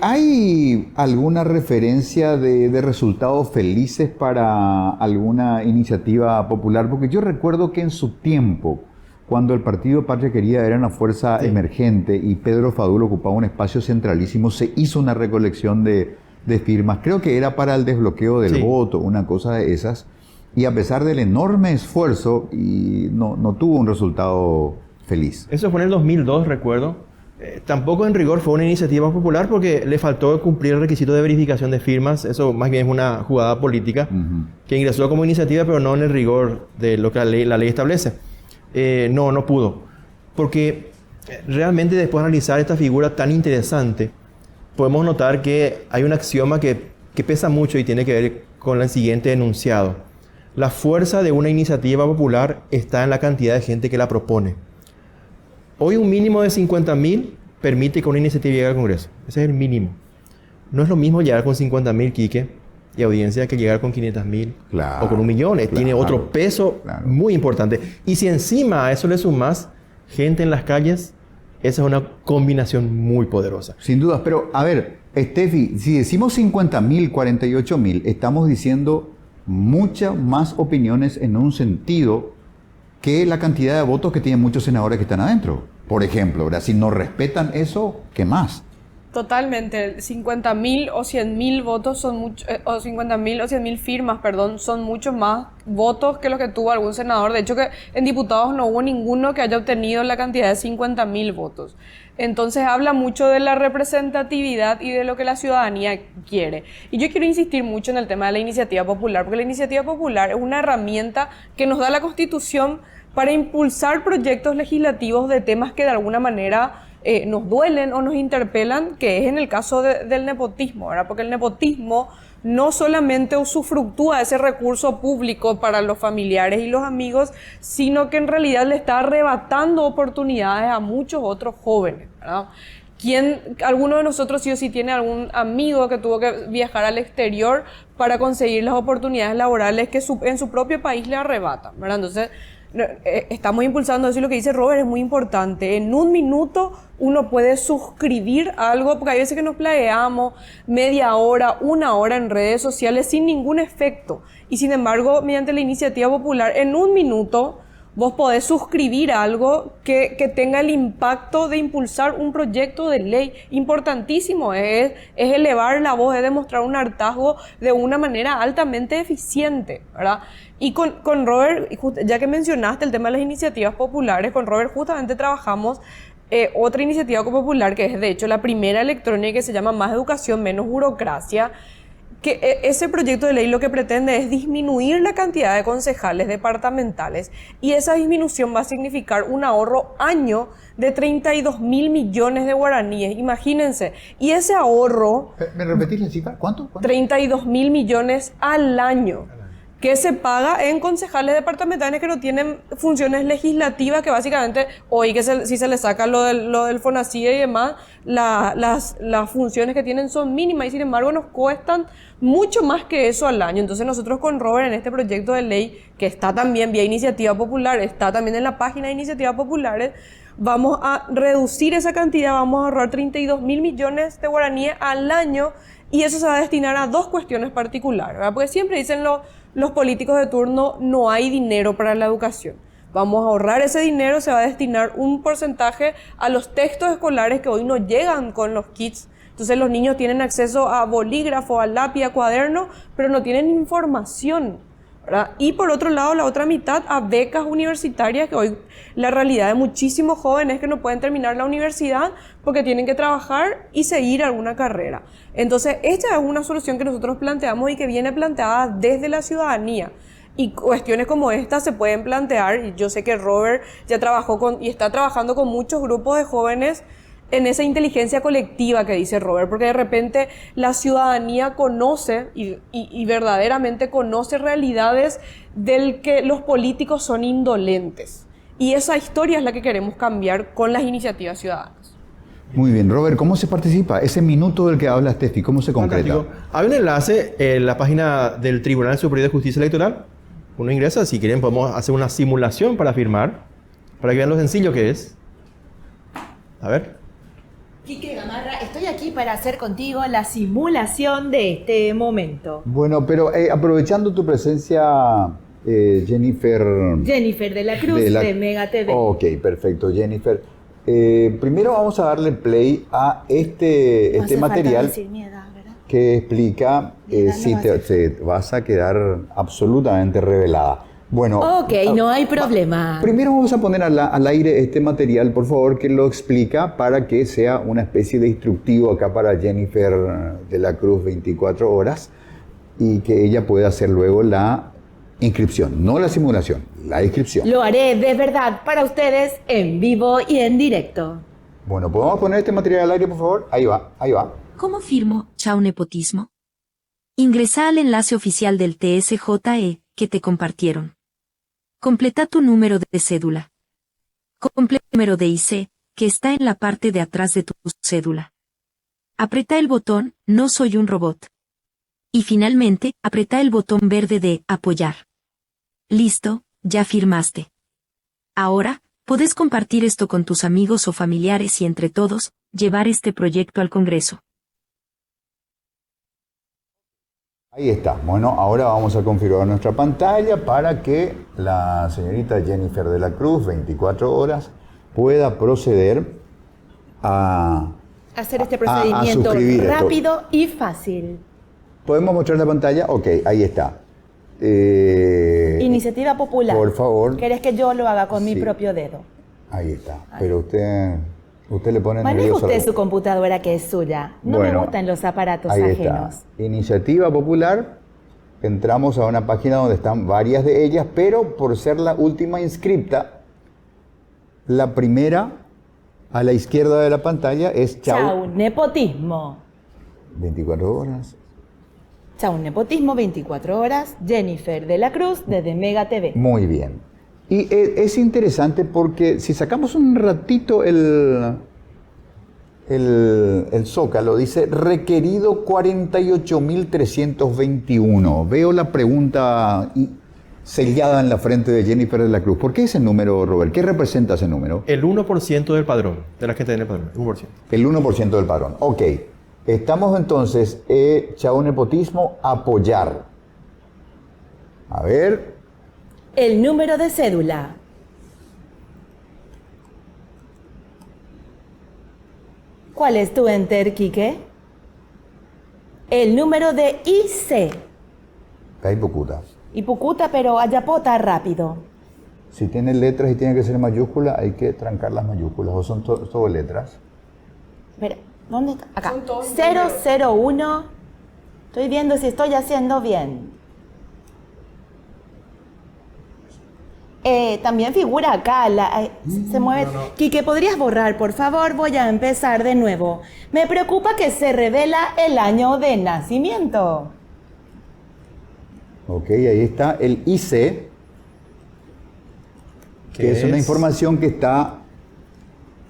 ¿hay alguna referencia de resultados felices para alguna iniciativa popular? Porque yo recuerdo que en su tiempo, cuando el Partido Patria Querida era una fuerza emergente y Pedro Fadul ocupaba un espacio centralísimo, se hizo una recolección de firmas. Creo que era para el desbloqueo del voto, una cosa de esas. Y a pesar del enorme esfuerzo, no tuvo un resultado feliz. Eso fue en el 2002, recuerdo. Tampoco en rigor fue una iniciativa popular porque le faltó cumplir el requisito de verificación de firmas. Eso más bien es una jugada política que ingresó como iniciativa, pero no en el rigor de lo que la ley establece. No pudo. Porque realmente después de analizar esta figura tan interesante, podemos notar que hay un axioma que pesa mucho y tiene que ver con el siguiente enunciado. La fuerza de una iniciativa popular está en la cantidad de gente que la propone. Hoy un mínimo de 50.000 permite que una iniciativa llegue al Congreso. Ese es el mínimo. No es lo mismo llegar con 50.000, Quique, y audiencia, que llegar con 500.000 o con 1.000.000. Tiene otro peso muy importante. Y si encima a eso le sumas gente en las calles, esa es una combinación muy poderosa. Sin duda, pero a ver, Steffi, si decimos 50.000, 48.000, estamos diciendo muchas más opiniones en un sentido que la cantidad de votos que tienen muchos senadores que están adentro. Por ejemplo, ¿verdad? Si no respetan eso, ¿qué más? Totalmente. 50.000 o 100.000 votos son mucho, o 50.000 o 100.000 firmas, perdón, son muchos más votos que los que tuvo algún senador. De hecho, que en diputados no hubo ninguno que haya obtenido la cantidad de 50.000 votos. Entonces habla mucho de la representatividad y de lo que la ciudadanía quiere. Y yo quiero insistir mucho en el tema de la iniciativa popular, porque la iniciativa popular es una herramienta que nos da la Constitución para impulsar proyectos legislativos de temas que de alguna manera nos duelen o nos interpelan, que es en el caso del nepotismo, ¿verdad? Porque el nepotismo no solamente usufructúa ese recurso público para los familiares y los amigos, sino que en realidad le está arrebatando oportunidades a muchos otros jóvenes, ¿verdad? Alguno de nosotros sí o sí tiene algún amigo que tuvo que viajar al exterior para conseguir las oportunidades laborales que en su propio país le arrebatan, ¿verdad? Entonces, estamos impulsando eso, y lo que dice Robert es muy importante. En un minuto uno puede suscribir algo, porque hay veces que nos plagueamos media hora, una hora en redes sociales sin ningún efecto. Y sin embargo, mediante la iniciativa popular, en un minuto vos podés suscribir algo que tenga el impacto de impulsar un proyecto de ley importantísimo. Es elevar la voz, es demostrar un hartazgo de una manera altamente eficiente, ¿verdad? Y con Robert, ya que mencionaste el tema de las iniciativas populares, con Robert justamente trabajamos otra iniciativa popular que es de hecho la primera electrónica, que se llama Más Educación, Menos Burocracia, que ese proyecto de ley lo que pretende es disminuir la cantidad de concejales departamentales, y esa disminución va a significar un ahorro año de 32.000 millones de guaraníes, imagínense. Y ese ahorro... ¿Me repetís la cifra? ¿Cuánto? 32.000 millones al año, que se paga en concejales departamentales que no tienen funciones legislativas, que básicamente hoy si se les saca lo del FONACIE y demás, las funciones que tienen son mínimas, y sin embargo nos cuestan mucho más que eso al año. Entonces nosotros con Robert, en este proyecto de ley, que está también vía iniciativa popular, está también en la página de iniciativas populares, vamos a reducir esa cantidad, vamos a ahorrar 32.000 millones de guaraníes al año, y eso se va a destinar a dos cuestiones particulares, ¿verdad? Porque siempre dicen los políticos de turno, no hay dinero para la educación. Vamos a ahorrar ese dinero, se va a destinar un porcentaje a los textos escolares que hoy no llegan con los kits. Entonces los niños tienen acceso a bolígrafo, a lápiz, a cuaderno, pero no tienen información, ¿verdad? Y por otro lado, la otra mitad a becas universitarias, que hoy la realidad de muchísimos jóvenes que no pueden terminar la universidad porque tienen que trabajar y seguir alguna carrera. Entonces, esta es una solución que nosotros planteamos y que viene planteada desde la ciudadanía. Y cuestiones como esta se pueden plantear, y yo sé que Robert ya trabajó y está trabajando con muchos grupos de jóvenes en esa inteligencia colectiva que dice Robert, porque de repente la ciudadanía conoce y verdaderamente conoce realidades del que los políticos son indolentes. Y esa historia es la que queremos cambiar con las iniciativas ciudadanas. Muy bien, Robert, ¿cómo se participa? Ese minuto del que habla Steffi, ¿cómo se concreta? Fantástico. Hay un enlace en la página del Tribunal Superior de Justicia Electoral. Uno ingresa, si quieren podemos hacer una simulación para firmar, para que vean lo sencillo que es. A ver. Quique Gamarra, estoy aquí para hacer contigo la simulación de este momento. Bueno, pero aprovechando tu presencia, Jennifer de la Cruz de Mega TV. Ok, perfecto, Jennifer. Primero vamos a darle play a este material que explica si te vas a quedar absolutamente revelada. Bueno, ok, no hay problema. Primero vamos a poner al aire este material, por favor, que lo explica para que sea una especie de instructivo acá para Jennifer de la Cruz 24 horas y que ella pueda hacer luego la inscripción, no la simulación, la inscripción. Lo haré de verdad para ustedes en vivo y en directo. Bueno, ¿podemos poner este material al aire, por favor? Ahí va, ahí va. ¿Cómo firmo Chao Nepotismo? Ingresa al enlace oficial del TSJE que te compartieron. Completa tu número de cédula. Completa el número de IC, que está en la parte de atrás de tu cédula. Apreta el botón No soy un robot. Y finalmente, apreta el botón verde de Apoyar. Listo, ya firmaste. Ahora, puedes compartir esto con tus amigos o familiares y entre todos, llevar este proyecto al Congreso. Ahí está. Bueno, ahora vamos a configurar nuestra pantalla para que la señorita Jennifer de la Cruz, 24 horas, pueda proceder a hacer este procedimiento rápido y fácil. ¿Podemos mostrar la pantalla? Ok, ahí está. Iniciativa Popular. Por favor. ¿Querés que yo lo haga con mi propio dedo? Ahí está. Pero usted le pone Maneja nervioso. usted su computadora que es suya. No me gustan los aparatos ahí ajenos. Está. Iniciativa Popular. Entramos a una página donde están varias de ellas, pero por ser la última inscripta, la primera a la izquierda de la pantalla es Chao Nepotismo. 24 horas. Chao Nepotismo, 24 horas. Jennifer de la Cruz, desde Mega TV. Muy bien. Y es interesante porque si sacamos un ratito el zócalo, dice requerido 48.321. Veo la pregunta sellada en la frente de Jennifer de la Cruz. ¿Por qué ese número, Robert? ¿Qué representa ese número? El 1% del padrón, de la gente en el padrón, 1%. El 1% del padrón. Ok. Estamos entonces, Chao Nepotismo, apoyar. A ver. El número de cédula. ¿Cuál es tu enter, Quique? El número de IC. Caipucuta. Ipucuta, pero ayapota rápido. Si tiene letras y tiene que ser mayúscula, hay que trancar las mayúsculas. ¿O son todo letras? Espera, ¿dónde está? Acá. Son todos 001. Estoy viendo si estoy haciendo bien. También figura acá, se mueve. No. Quique, ¿podrías borrar, por favor? Voy a empezar de nuevo. Me preocupa que se revela el año de nacimiento. Ok, ahí está el IC, que es una información que está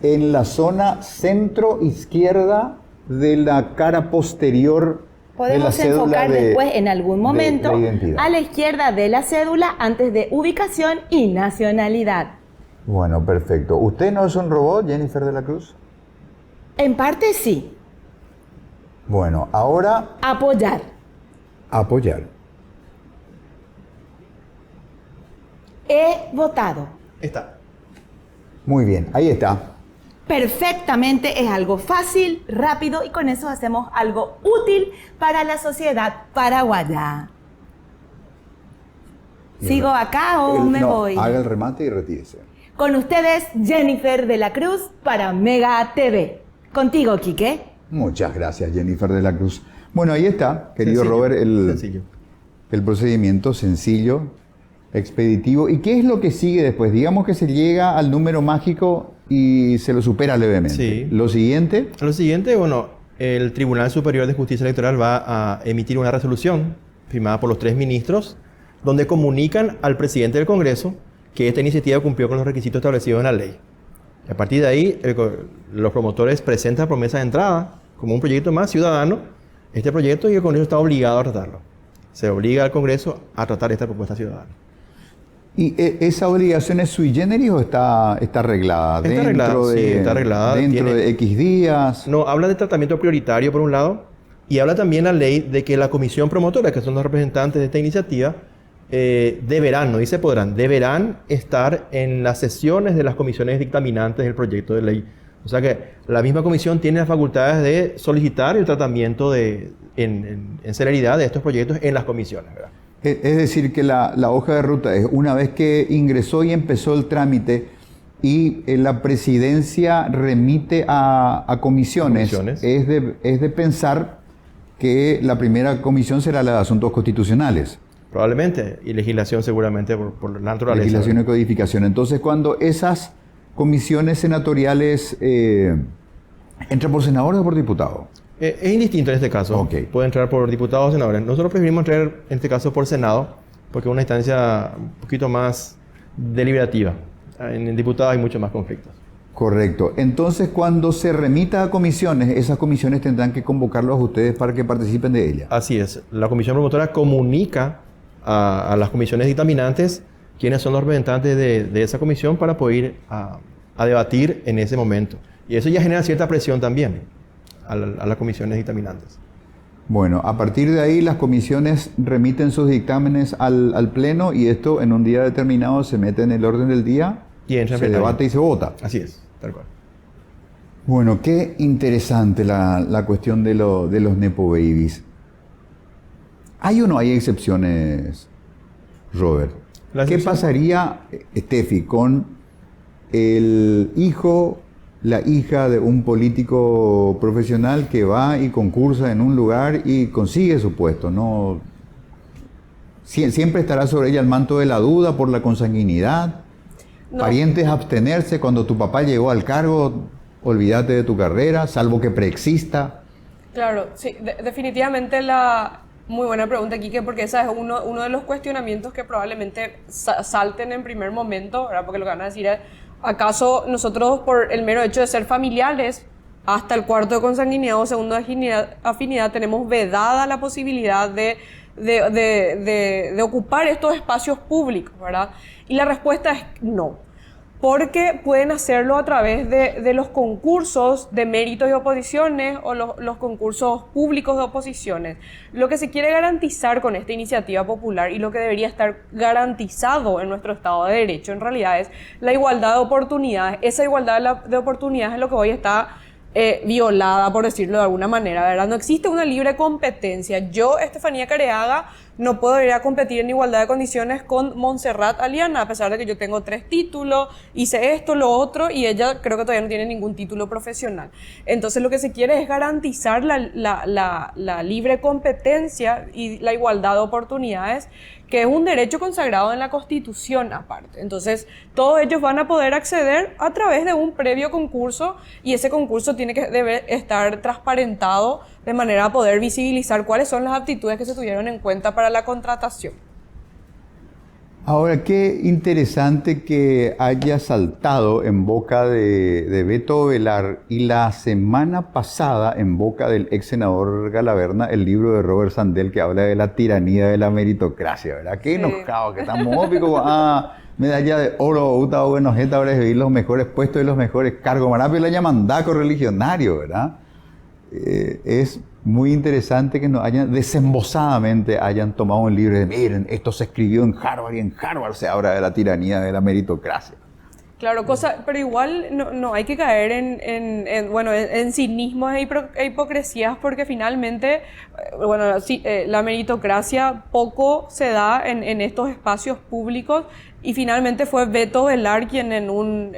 en la zona centro-izquierda de la cara posterior. Podemos enfocar después en algún momento a la izquierda de la cédula antes de ubicación y nacionalidad. Bueno, perfecto. ¿Usted no es un robot, Jennifer de la Cruz? En parte sí. Bueno, ahora... Apoyar. Apoyar. He votado. Está. Muy bien, ahí está. Perfectamente, es algo fácil, rápido y con eso hacemos algo útil para la sociedad paraguaya. ¿Sigo acá o me voy? Haga el remate y retírese. Con ustedes, Jennifer de la Cruz para Mega TV. Contigo, Quique. Muchas gracias, Jennifer de la Cruz. Bueno, ahí está, querido Sencillo, Robert, sencillo. el procedimiento sencillo, expeditivo. ¿Y qué es lo que sigue después? Digamos que se llega al número mágico y se lo supera levemente. Sí. Lo siguiente, Lo siguiente, bueno, el Tribunal Superior de Justicia Electoral va a emitir una resolución firmada por los 3 ministros donde comunican al presidente del Congreso que esta iniciativa cumplió con los requisitos establecidos en la ley. A partir de ahí, los promotores presentan promesa de entrada como un proyecto más ciudadano, este proyecto, y el Congreso está obligado a tratarlo. Se obliga al Congreso a tratar esta propuesta ciudadana. ¿y esa obligación es sui generis o está arreglada? Está arreglada, sí, está arreglada. Dentro de X días. No, habla de tratamiento prioritario por un lado, y habla también la ley de que la comisión promotora, que son los representantes de esta iniciativa, deberán, no dice podrán, deberán estar en las sesiones de las comisiones dictaminantes del proyecto de ley. O sea que la misma comisión tiene las facultades de solicitar el tratamiento en celeridad de estos proyectos en las comisiones, ¿verdad? Es decir, que la hoja de ruta es una vez que ingresó y empezó el trámite y la presidencia remite a comisiones. Es de pensar que la primera comisión será la de Asuntos Constitucionales. Probablemente, y legislación seguramente por la naturaleza. Legislación y codificación. Entonces, cuando esas comisiones senatoriales entran por senadores o por diputados. Es indistinto en este caso. Ok. Puede entrar por diputados o senadores. Nosotros preferimos entrar en este caso por Senado, porque es una instancia un poquito más deliberativa. En diputados hay mucho más conflictos. Correcto. Entonces, cuando se remita a comisiones, esas comisiones tendrán que convocarlos a ustedes para que participen de ella. Así es. La comisión promotora comunica a las comisiones dictaminantes quiénes son los representantes de esa comisión para poder ir a debatir en ese momento. Y eso ya genera cierta presión también a las comisiones dictaminantes. Bueno, a partir de ahí las comisiones remiten sus dictámenes al Pleno y esto en un día determinado se mete en el orden del día, Y entra en se plenario. debate y se vota. Así es, tal cual. Bueno, qué interesante la cuestión de los Nepo Babies. ¿Hay o no hay excepciones, Robert? La ¿Qué excepción- pasaría, Steffi, con el hijo, la hija de un político profesional que va y concursa en un lugar y consigue su puesto? ¿No? Siempre estará sobre ella el manto de la duda por la consanguinidad. No. Parientes abstenerse cuando tu papá llegó al cargo, olvídate de tu carrera, salvo que preexista. Claro, sí, definitivamente muy buena pregunta, Quique, porque esa es uno de los cuestionamientos que probablemente salten en primer momento, ¿verdad? Porque lo que van a decir es, ¿acaso nosotros por el mero hecho de ser familiares, hasta el cuarto de consanguinidad o segundo de afinidad, tenemos vedada la posibilidad de ocupar estos espacios públicos, ¿verdad? Y la respuesta es no. Porque pueden hacerlo a través de los concursos de méritos y oposiciones o los concursos públicos de oposiciones. Lo que se quiere garantizar con esta iniciativa popular y lo que debería estar garantizado en nuestro Estado de Derecho en realidad es la igualdad de oportunidades. Esa igualdad de oportunidades es lo que hoy está violada, por decirlo de alguna manera, ¿verdad? No existe una libre competencia. Yo, Estefanía Careaga, no puedo ir a competir en igualdad de condiciones con Montserrat Aliana, a pesar de que yo tengo 3 títulos, hice esto, lo otro, y ella creo que todavía no tiene ningún título profesional. Entonces lo que se quiere es garantizar la libre competencia y la igualdad de oportunidades, que es un derecho consagrado en la Constitución aparte. Entonces, todos ellos van a poder acceder a través de un previo concurso y ese concurso debe estar transparentado de manera a poder visibilizar cuáles son las aptitudes que se tuvieron en cuenta para la contratación. Ahora, qué interesante que haya saltado en boca de Beto Ovelar y la semana pasada en boca del ex senador Galaverna el libro de Robert Sandel que habla de la tiranía de la meritocracia, ¿verdad? Qué enojado, que estamos ópicos, medalla de oro, uta, bueno, jeta, ahora recibir los mejores puestos y los mejores cargos, marapio, la llaman daco religionario, ¿verdad? Es muy interesante que nos desembosadamente hayan tomado un libro de miren, esto se escribió en Harvard y en Harvard se habla de la tiranía de la meritocracia. Claro, pero igual no hay que caer en cinismos e hipocresías, porque finalmente, sí, la meritocracia poco se da en estos espacios públicos, y finalmente fue Beto Velar quien en un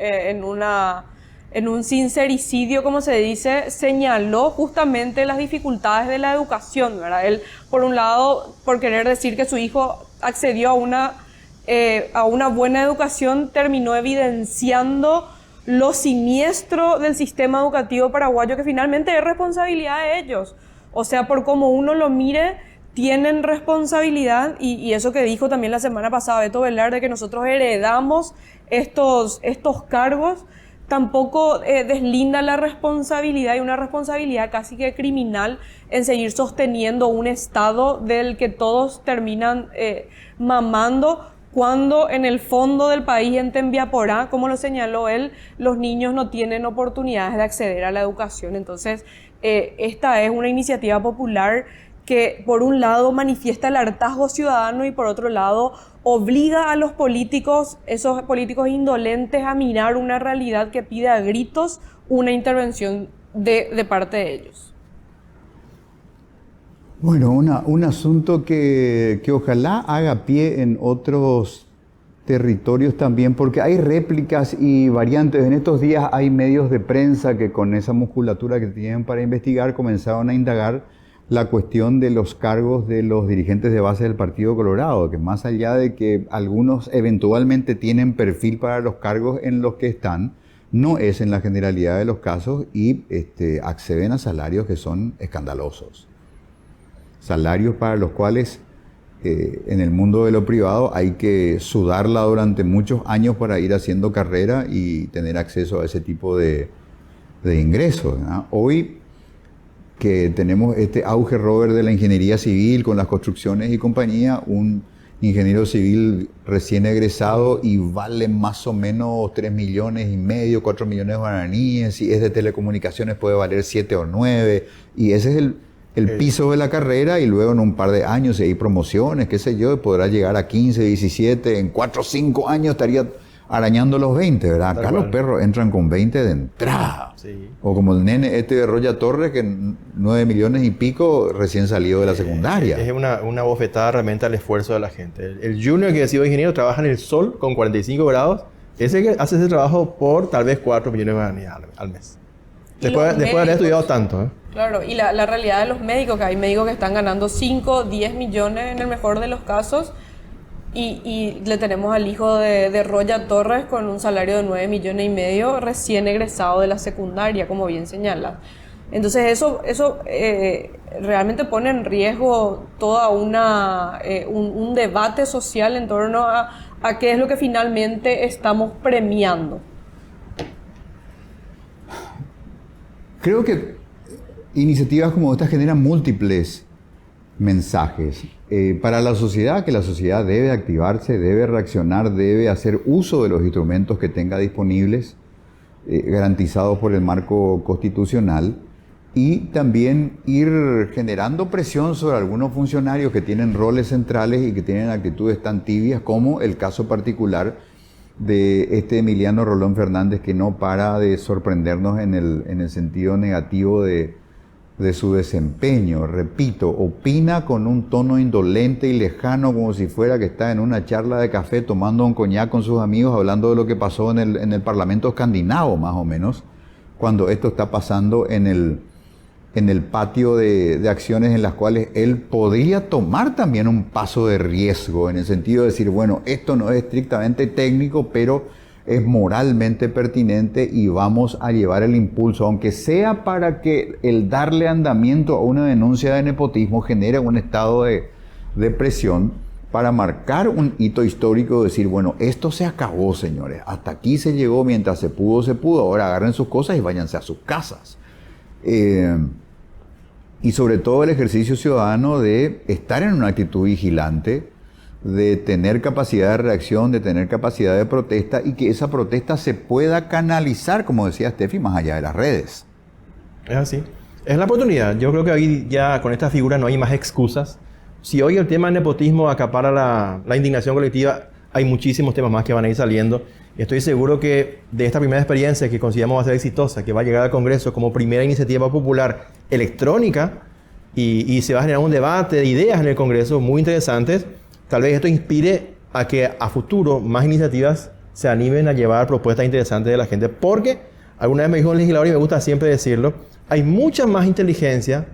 sincericidio, como se dice, señaló justamente las dificultades de la educación, ¿verdad? Él, por un lado, por querer decir que su hijo accedió a una buena educación, terminó evidenciando lo siniestro del sistema educativo paraguayo, que finalmente es responsabilidad de ellos. O sea, por cómo uno lo mire, tienen responsabilidad, y eso que dijo también la semana pasada Beto Velar, de que nosotros heredamos estos cargos, tampoco deslinda la responsabilidad, y una responsabilidad casi que criminal, en seguir sosteniendo un Estado del que todos terminan mamando, cuando en el fondo del país, en Tembiaporá, como lo señaló él, los niños no tienen oportunidades de acceder a la educación. Entonces, esta es una iniciativa popular que, por un lado, manifiesta el hartazgo ciudadano, y por otro lado, obliga a los políticos, esos políticos indolentes, a mirar una realidad que pide a gritos una intervención de parte de ellos. Bueno, un asunto que ojalá haga pie en otros territorios también, porque hay réplicas y variantes. En estos días hay medios de prensa que, con esa musculatura que tienen para investigar, comenzaron a indagar la cuestión de los cargos de los dirigentes de base del Partido Colorado, que más allá de que algunos eventualmente tienen perfil para los cargos en los que están, no es en la generalidad de los casos, y acceden a salarios que son escandalosos. Salarios para los cuales en el mundo de lo privado hay que sudarla durante muchos años para ir haciendo carrera y tener acceso a ese tipo de ingresos, ¿no? Hoy que tenemos este auge, Robert, de la ingeniería civil con las construcciones y compañía, un ingeniero civil recién egresado y vale más o menos 3,5 millones, 4 millones de guaraníes. Si es de telecomunicaciones puede valer 7 o 9, y ese es el piso de la carrera, y luego en un par de años, si hay promociones, qué sé yo, podrá llegar a 15, 17, en 4 o 5 años estaría arañando los 20, ¿verdad? Acá los perros entran con 20 de entrada. Sí. O como el nene de Roya Torres, que 9 millones y pico recién salido de la secundaria. Es una bofetada realmente al esfuerzo de la gente. El junior que ha sido ingeniero trabaja en el sol con 45 grados, ese que hace ese trabajo por tal vez 4 millones de guaraníes al mes. Después de haber estudiado tanto, ¿eh? Claro, y la realidad de los médicos, que hay médicos que están ganando 5, 10 millones en el mejor de los casos, y le tenemos al hijo de Roya Torres con un salario de 9,5 millones, recién egresado de la secundaria, como bien señalas. Entonces eso realmente pone en riesgo toda un debate social en torno a qué es lo que finalmente estamos premiando. Creo que iniciativas como estas generan múltiples mensajes para la sociedad, que la sociedad debe activarse, debe reaccionar, debe hacer uso de los instrumentos que tenga disponibles, garantizados por el marco constitucional, y también ir generando presión sobre algunos funcionarios que tienen roles centrales y que tienen actitudes tan tibias, como el caso particular de Emiliano Rolón Fernández, que no para de sorprendernos en el sentido negativo de su desempeño. Repito, opina con un tono indolente y lejano, como si fuera que está en una charla de café tomando un coñac con sus amigos, hablando de lo que pasó en el Parlamento escandinavo, más o menos, cuando esto está pasando en el patio de acciones en las cuales él podría tomar también un paso de riesgo, en el sentido de decir, bueno, esto no es estrictamente técnico, pero es moralmente pertinente y vamos a llevar el impulso, aunque sea para que el darle andamiento a una denuncia de nepotismo genere un estado de presión, para marcar un hito histórico, decir, bueno, esto se acabó, señores, hasta aquí se llegó, mientras se pudo, ahora agarren sus cosas y váyanse a sus casas. Y sobre todo el ejercicio ciudadano de estar en una actitud vigilante, de tener capacidad de reacción, de tener capacidad de protesta, y que esa protesta se pueda canalizar, como decía Steffi, más allá de las redes. Es así. Es la oportunidad. Yo creo que hoy ya con esta figura no hay más excusas. Si hoy el tema del nepotismo acapara la indignación colectiva, hay muchísimos temas más que van a ir saliendo. Estoy seguro que de esta primera experiencia que consideramos va a ser exitosa, que va a llegar al Congreso como primera iniciativa popular electrónica y se va a generar un debate de ideas en el Congreso muy interesantes, tal vez esto inspire a que a futuro más iniciativas se animen a llevar propuestas interesantes de la gente, porque alguna vez me dijo un legislador y me gusta siempre decirlo, hay mucha más inteligencia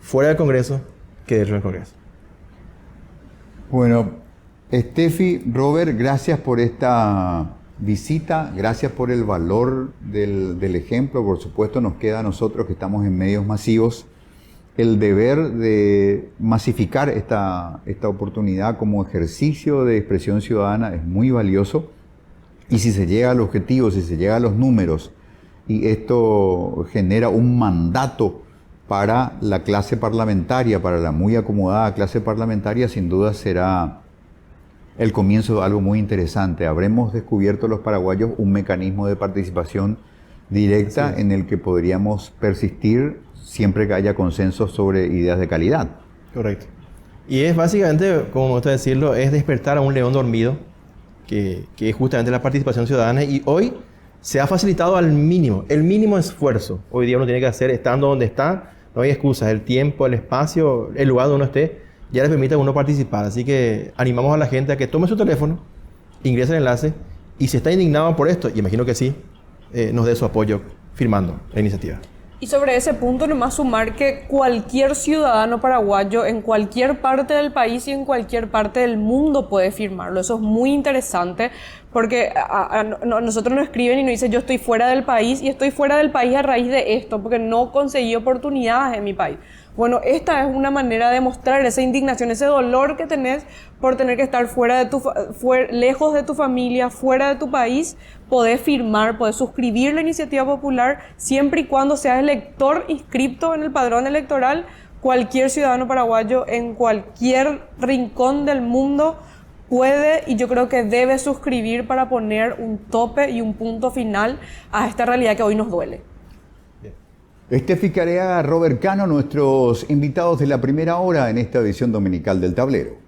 fuera del Congreso que dentro del Congreso. Bueno, Steffi, Robert, gracias por esta visita, gracias por el valor del ejemplo. Por supuesto, nos queda a nosotros que estamos en medios masivos el deber de masificar esta oportunidad como ejercicio de expresión ciudadana. Es muy valioso, y si se llega al objetivo, si se llega a los números, y esto genera un mandato para la clase parlamentaria, para la muy acomodada clase parlamentaria, sin duda será el comienzo de algo muy interesante. Habremos descubierto los paraguayos un mecanismo de participación directa en el que podríamos persistir siempre que haya consenso sobre ideas de calidad. Correcto. Y es básicamente, como me gusta decirlo, es despertar a un león dormido, que es justamente la participación ciudadana, y hoy se ha facilitado al mínimo, el mínimo esfuerzo. Hoy día uno tiene que hacer estando donde está, no hay excusas, el tiempo, el espacio, el lugar donde uno esté, ya le permite a uno participar. Así que animamos a la gente a que tome su teléfono, ingrese el enlace, y si está indignado por esto, y imagino que sí, nos dé su apoyo firmando la iniciativa. Y sobre ese punto, nomás sumar que cualquier ciudadano paraguayo en cualquier parte del país y en cualquier parte del mundo puede firmarlo. Eso es muy interesante, porque nosotros nos escriben y nos dicen: yo estoy fuera del país y estoy fuera del país a raíz de esto, porque no conseguí oportunidades en mi país. Bueno, esta es una manera de mostrar esa indignación, ese dolor que tenés por tener que estar lejos de tu familia, fuera de tu país. Podés firmar, podés suscribir la iniciativa popular siempre y cuando seas elector inscripto en el padrón electoral. Cualquier ciudadano paraguayo en cualquier rincón del mundo puede, y yo creo que debe suscribir para poner un tope y un punto final a esta realidad que hoy nos duele. Steffi Careaga, Robert Cano, nuestros invitados de la primera hora en esta edición dominical del Tablero.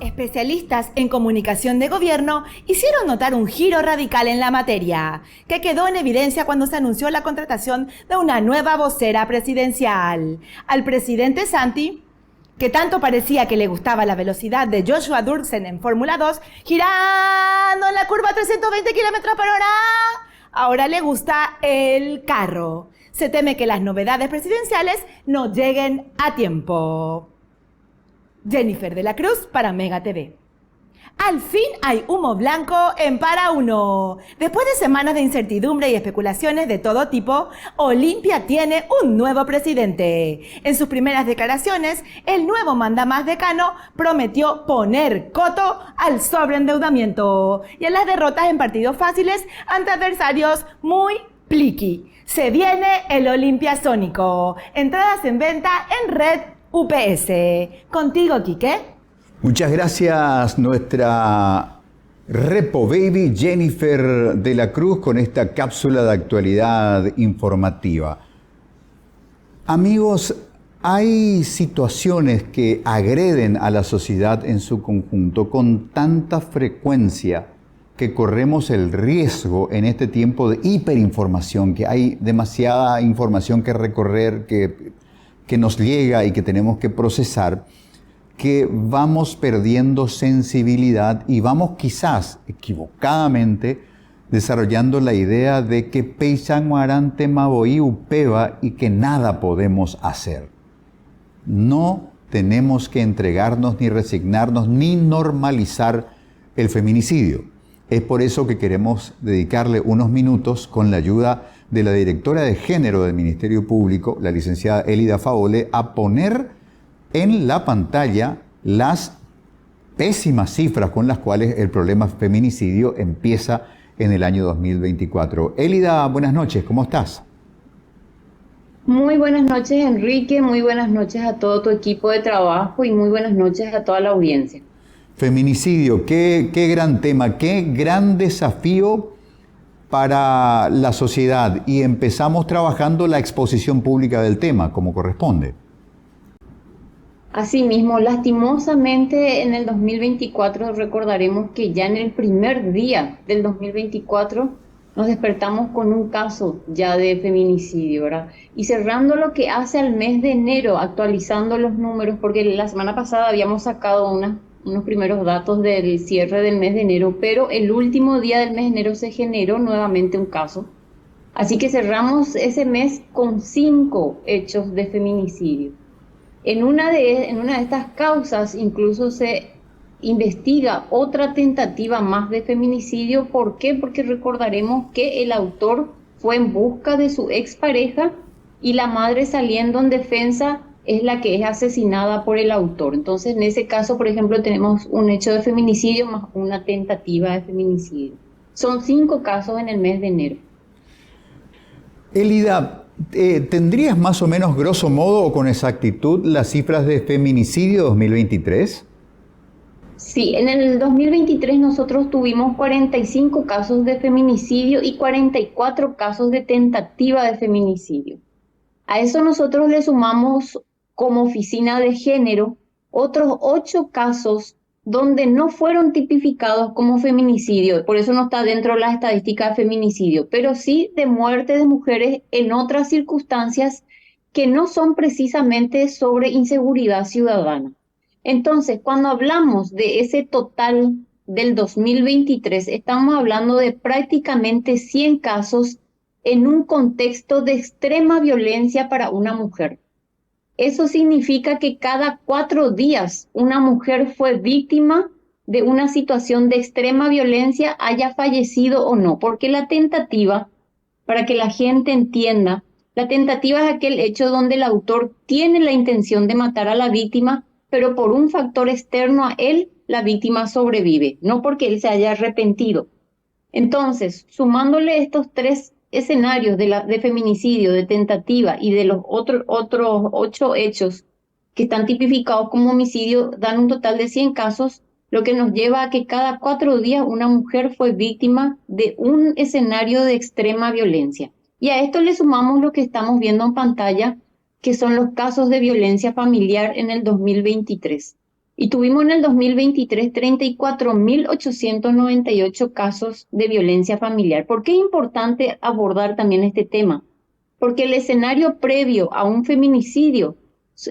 Especialistas en comunicación de gobierno hicieron notar un giro radical en la materia, que quedó en evidencia cuando se anunció la contratación de una nueva vocera presidencial. Al presidente Santi, que tanto parecía que le gustaba la velocidad de Joshua Dursen en Fórmula 2, girando en la curva a 320 kilómetros por hora, ahora le gusta el carro. Se teme que las novedades presidenciales no lleguen a tiempo. Jennifer de la Cruz para Mega TV. Al fin hay humo blanco en Para Uno. Después de semanas de incertidumbre y especulaciones de todo tipo, Olimpia tiene un nuevo presidente. En sus primeras declaraciones, el nuevo mandamás decano prometió poner coto al sobreendeudamiento y a las derrotas en partidos fáciles ante adversarios muy pliqui. Se viene el Olimpia Sónico. Entradas en venta en Red UPS. Contigo, Quique. Muchas gracias, nuestra Repo Baby Jennifer de la Cruz, con esta cápsula de actualidad informativa. Amigos, hay situaciones que agreden a la sociedad en su conjunto con tanta frecuencia que corremos el riesgo en este tiempo de hiperinformación, que hay demasiada información que recorrer, que nos llega y que tenemos que procesar, que vamos perdiendo sensibilidad y vamos quizás equivocadamente desarrollando la idea de que Peisanguarante Maboí Upeva y que nada podemos hacer. No tenemos que entregarnos ni resignarnos ni normalizar el feminicidio. Es por eso que queremos dedicarle unos minutos con la ayuda de la directora de género del Ministerio Público, la licenciada Elida Faole, a poner en la pantalla las pésimas cifras con las cuales el problema feminicidio empieza en el año 2024. Elida, buenas noches, ¿cómo estás? Muy buenas noches, Enrique, muy buenas noches a todo tu equipo de trabajo y muy buenas noches a toda la audiencia. Feminicidio, qué gran tema, qué gran desafío para la sociedad, y empezamos trabajando la exposición pública del tema como corresponde. Asimismo, lastimosamente en el 2024 recordaremos que ya en el primer día del 2024 nos despertamos con un caso ya de feminicidio, ¿verdad? Y cerrando lo que hace al mes de enero, actualizando los números, porque la semana pasada habíamos sacado unos primeros datos del cierre del mes de enero, pero el último día del mes de enero se generó nuevamente un caso. Así que cerramos ese mes con 5 hechos de feminicidio. En una de estas causas incluso se investiga otra tentativa más de feminicidio. ¿Por qué? Porque recordaremos que el autor fue en busca de su expareja y la madre, saliendo en defensa, es la que es asesinada por el autor. Entonces, en ese caso, por ejemplo, tenemos un hecho de feminicidio más una tentativa de feminicidio. Son 5 casos en el mes de enero. Elida, ¿tendrías más o menos grosso modo o con exactitud las cifras de feminicidio 2023? Sí, en el 2023 nosotros tuvimos 45 casos de feminicidio y 44 casos de tentativa de feminicidio. A eso nosotros le sumamos, como oficina de género, otros 8 casos donde no fueron tipificados como feminicidio, por eso no está dentro de la estadística de feminicidio, pero sí de muerte de mujeres en otras circunstancias que no son precisamente sobre inseguridad ciudadana. Entonces, cuando hablamos de ese total del 2023, estamos hablando de prácticamente 100 casos en un contexto de extrema violencia para una mujer. Eso significa que cada 4 días una mujer fue víctima de una situación de extrema violencia, haya fallecido o no, porque la tentativa, para que la gente entienda, la tentativa es aquel hecho donde el autor tiene la intención de matar a la víctima, pero por un factor externo a él, la víctima sobrevive, no porque él se haya arrepentido. Entonces, sumándole estos 3 escenarios de feminicidio, de tentativa y de los otros 8 hechos que están tipificados como homicidio, dan un total de 100 casos, lo que nos lleva a que cada 4 días una mujer fue víctima de un escenario de extrema violencia. Y a esto le sumamos lo que estamos viendo en pantalla, que son los casos de violencia familiar en el 2023. Y tuvimos en el 2023 34.898 casos de violencia familiar. ¿Por qué es importante abordar también este tema? Porque el escenario previo a un feminicidio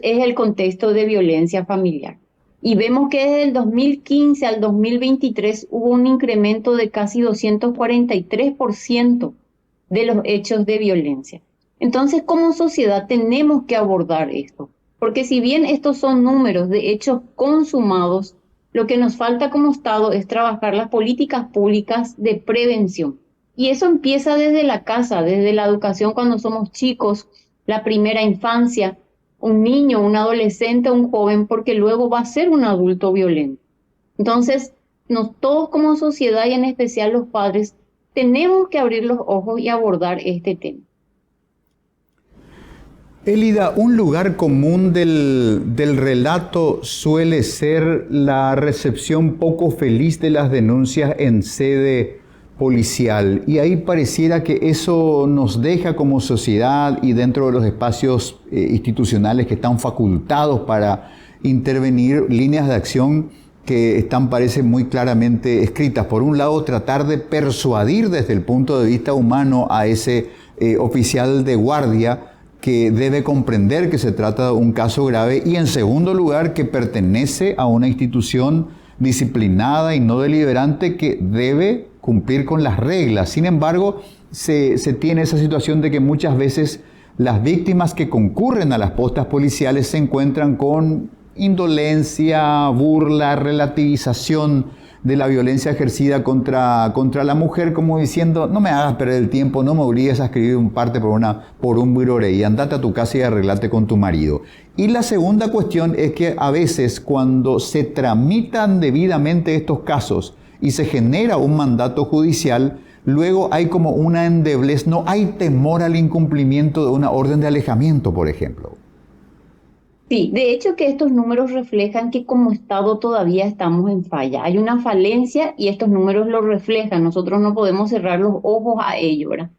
es el contexto de violencia familiar. Y vemos que desde el 2015 al 2023 hubo un incremento de casi 243% de los hechos de violencia. Entonces, como sociedad tenemos que abordar esto. Porque si bien estos son números de hechos consumados, lo que nos falta como Estado es trabajar las políticas públicas de prevención. Y eso empieza desde la casa, desde la educación cuando somos chicos, la primera infancia, un niño, un adolescente, un joven, porque luego va a ser un adulto violento. Entonces, todos como sociedad y en especial los padres, tenemos que abrir los ojos y abordar este tema. Elida, un lugar común del relato suele ser la recepción poco feliz de las denuncias en sede policial, y ahí pareciera que eso nos deja como sociedad y dentro de los espacios institucionales que están facultados para intervenir, líneas de acción que están, parece, muy claramente escritas. Por un lado, tratar de persuadir desde el punto de vista humano a ese oficial de guardia que debe comprender que se trata de un caso grave, y en segundo lugar, que pertenece a una institución disciplinada y no deliberante que debe cumplir con las reglas. Sin embargo, se tiene esa situación de que muchas veces las víctimas que concurren a las postas policiales se encuentran con indolencia, burla, relativización de la violencia ejercida contra la mujer, como diciendo, no me hagas perder el tiempo, no me obligues a escribir un parte por un biroré y andate a tu casa y arreglate con tu marido. Y la segunda cuestión es que a veces cuando se tramitan debidamente estos casos y se genera un mandato judicial, luego hay como una endeblez, no hay temor al incumplimiento de una orden de alejamiento, por ejemplo. Sí, de hecho que estos números reflejan que como Estado todavía estamos en falla. Hay una falencia y estos números lo reflejan. Nosotros no podemos cerrar los ojos a ello, ¿verdad?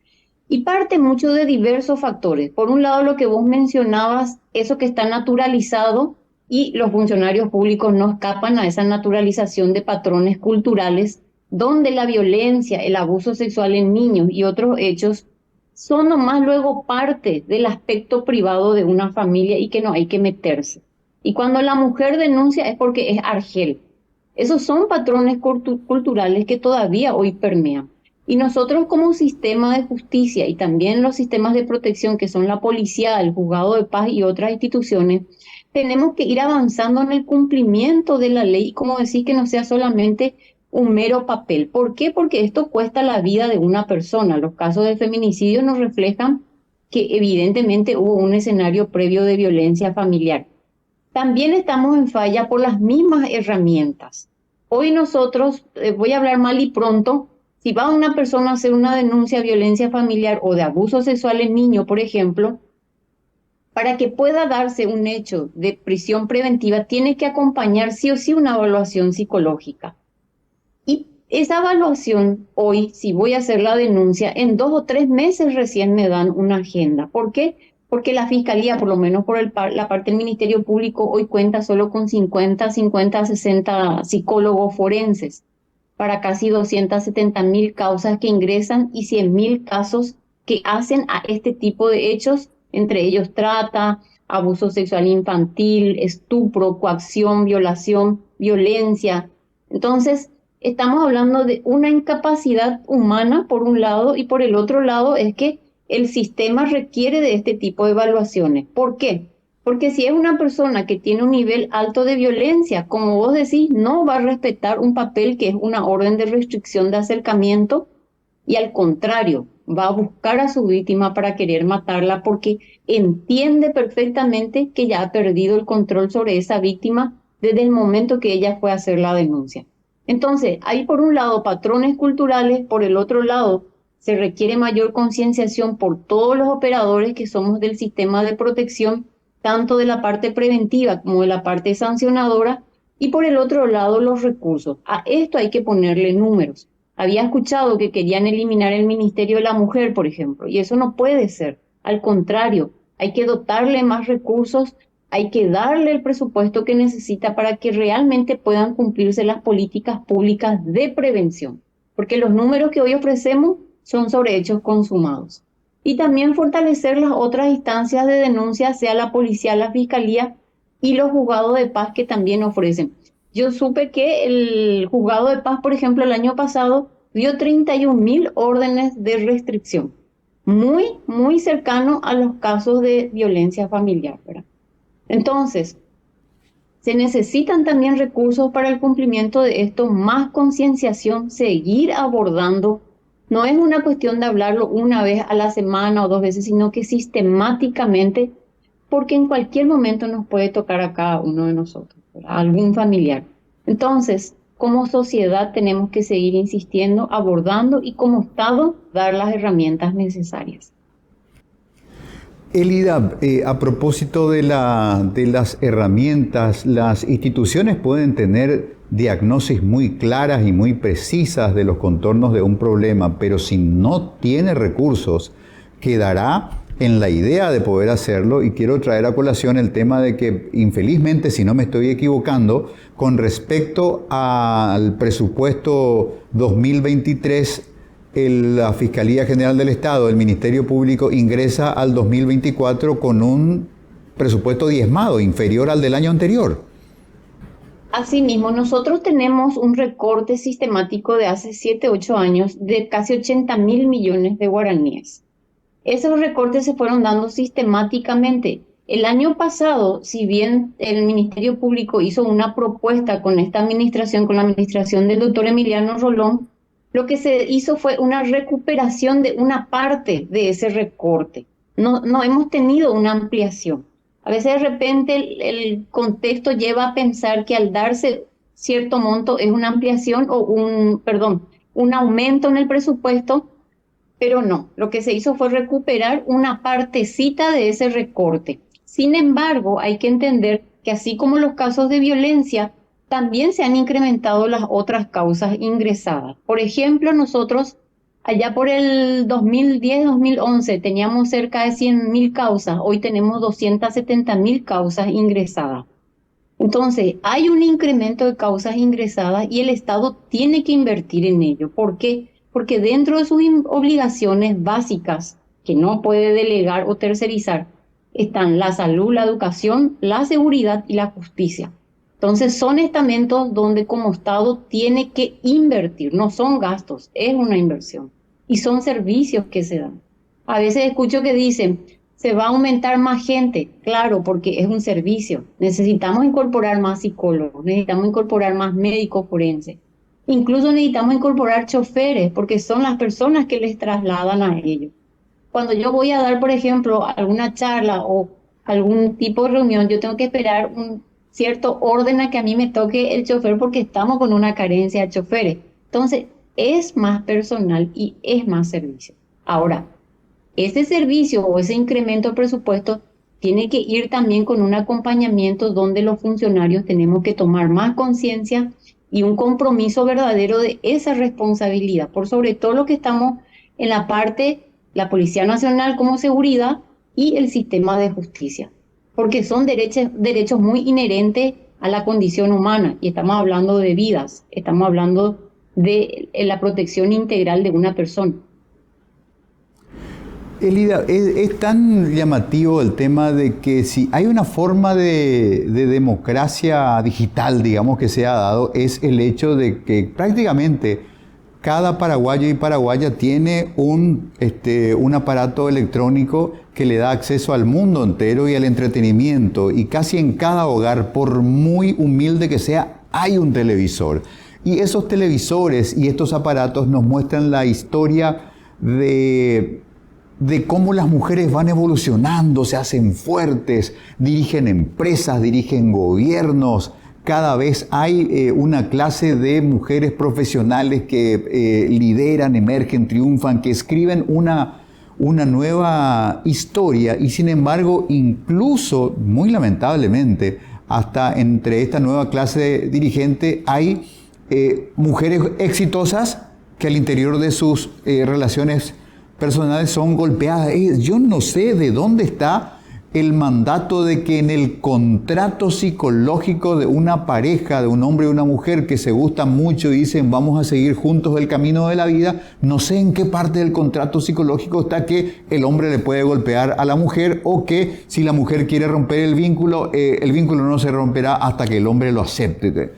Y parte mucho de diversos factores. Por un lado, lo que vos mencionabas, eso que está naturalizado y los funcionarios públicos no escapan a esa naturalización de patrones culturales donde la violencia, el abuso sexual en niños y otros hechos son nomás luego parte del aspecto privado de una familia y que no hay que meterse. Y cuando la mujer denuncia es porque es argel. Esos son patrones culturales que todavía hoy permean. Y nosotros como sistema de justicia y también los sistemas de protección que son la policía, el juzgado de paz y otras instituciones, tenemos que ir avanzando en el cumplimiento de la ley y como decir que no sea solamente un mero papel. ¿Por qué? Porque esto cuesta la vida de una persona. Los casos de feminicidio nos reflejan que evidentemente hubo un escenario previo de violencia familiar. También estamos en falla por las mismas herramientas. Hoy nosotros, voy a hablar mal y pronto, si va una persona a hacer una denuncia de violencia familiar o de abuso sexual en niño, por ejemplo, para que pueda darse un hecho de prisión preventiva, tiene que acompañar sí o sí una evaluación psicológica. Y esa evaluación, hoy, si voy a hacer la denuncia, en 2 o 3 meses recién me dan una agenda. ¿Por qué? Porque la Fiscalía, por lo menos por la parte del Ministerio Público, hoy cuenta solo con 50, 60 psicólogos forenses para casi 270.000 causas que ingresan y 100.000 casos que hacen a este tipo de hechos, entre ellos trata, abuso sexual infantil, estupro, coacción, violación, violencia. Entonces, estamos hablando de una incapacidad humana por un lado y por el otro lado es que el sistema requiere de este tipo de evaluaciones. ¿Por qué? Porque si es una persona que tiene un nivel alto de violencia, como vos decís, no va a respetar un papel que es una orden de restricción de acercamiento y al contrario, va a buscar a su víctima para querer matarla porque entiende perfectamente que ya ha perdido el control sobre esa víctima desde el momento que ella fue a hacer la denuncia. Entonces, hay por un lado patrones culturales, por el otro lado se requiere mayor concienciación por todos los operadores que somos del sistema de protección, tanto de la parte preventiva como de la parte sancionadora, y por el otro lado los recursos. A esto hay que ponerle números. Había escuchado que querían eliminar el Ministerio de la Mujer, por ejemplo, y eso no puede ser. Al contrario, hay que dotarle más recursos, hay que darle el presupuesto que necesita para que realmente puedan cumplirse las políticas públicas de prevención, porque los números que hoy ofrecemos son sobre hechos consumados. Y también fortalecer las otras instancias de denuncia, sea la policía, la fiscalía y los juzgados de paz que también ofrecen. Yo supe que el juzgado de paz, por ejemplo, el año pasado dio 31.000 órdenes de restricción, muy cercano a los casos de violencia familiar, ¿verdad? Entonces, se necesitan también recursos para el cumplimiento de esto, más concienciación, seguir abordando. No es una cuestión de hablarlo una vez a la semana o 2 veces, sino que sistemáticamente, porque en cualquier momento nos puede tocar a cada uno de nosotros, ¿verdad? Algún familiar. Entonces, como sociedad tenemos que seguir insistiendo, abordando y como Estado dar las herramientas necesarias. Elida, a propósito de las herramientas, las instituciones pueden tener diagnosis muy claras y muy precisas de los contornos de un problema, pero si no tiene recursos, quedará en la idea de poder hacerlo. Y quiero traer a colación el tema de que, infelizmente, si no me estoy equivocando, con respecto al presupuesto 2023, la Fiscalía General del Estado, el Ministerio Público, ingresa al 2024 con un presupuesto diezmado, inferior al del año anterior. Asimismo, nosotros tenemos un recorte sistemático de hace 7, 8 años de casi 80.000 millones de guaraníes. Esos recortes se fueron dando sistemáticamente. El año pasado, si bien el Ministerio Público hizo una propuesta con esta administración, con la administración del doctor Emiliano Rolón, lo que se hizo fue una recuperación de una parte de ese recorte. No hemos tenido una ampliación. A veces de repente el contexto lleva a pensar que al darse cierto monto es una ampliación o un aumento en el presupuesto, pero no. Lo que se hizo fue recuperar una partecita de ese recorte. Sin embargo, hay que entender que así como los casos de violencia, también se han incrementado las otras causas ingresadas. Por ejemplo, nosotros allá por el 2010-2011 teníamos cerca de 100.000 causas, hoy tenemos 270.000 causas ingresadas. Entonces, hay un incremento de causas ingresadas y el Estado tiene que invertir en ello. ¿Por qué? Porque dentro de sus obligaciones básicas, que no puede delegar o tercerizar, están la salud, la educación, la seguridad y la justicia. Entonces son estamentos donde como Estado tiene que invertir, no son gastos, es una inversión. Y son servicios que se dan. A veces escucho que dicen, se va a aumentar más gente. Claro, porque es un servicio. Necesitamos incorporar más psicólogos, necesitamos incorporar más médicos forenses. Incluso necesitamos incorporar choferes, porque son las personas que les trasladan a ellos. Cuando yo voy a dar, por ejemplo, alguna charla o algún tipo de reunión, yo tengo que esperar un cierto orden a que a mí me toque el chofer porque estamos con una carencia de choferes. Entonces, es más personal y es más servicio. Ahora, ese servicio o ese incremento de presupuesto tiene que ir también con un acompañamiento donde los funcionarios tenemos que tomar más conciencia y un compromiso verdadero de esa responsabilidad, por sobre todo lo que estamos en la parte, la Policía Nacional como seguridad y el sistema de justicia, porque son derechos muy inherentes a la condición humana y estamos hablando de vidas, estamos hablando de la protección integral de una persona. Elida, es tan llamativo el tema de que si hay una forma de democracia digital, digamos, que se ha dado, es el hecho de que prácticamente cada paraguayo y paraguaya tiene un aparato electrónico que le da acceso al mundo entero y al entretenimiento, y casi en cada hogar, por muy humilde que sea, hay un televisor. Y esos televisores y estos aparatos nos muestran la historia de cómo las mujeres van evolucionando, se hacen fuertes, dirigen empresas, dirigen gobiernos. Cada vez hay una clase de mujeres profesionales que lideran, emergen, triunfan, que escriben una nueva historia, y sin embargo, incluso, muy lamentablemente, hasta entre esta nueva clase dirigente hay mujeres exitosas que al interior de sus relaciones personales son golpeadas. Yo no sé de dónde está el mandato de que en el contrato psicológico de una pareja, de un hombre y una mujer que se gustan mucho y dicen vamos a seguir juntos el camino de la vida, no sé en qué parte del contrato psicológico está que el hombre le puede golpear a la mujer, o que si la mujer quiere romper el vínculo no se romperá hasta que el hombre lo acepte.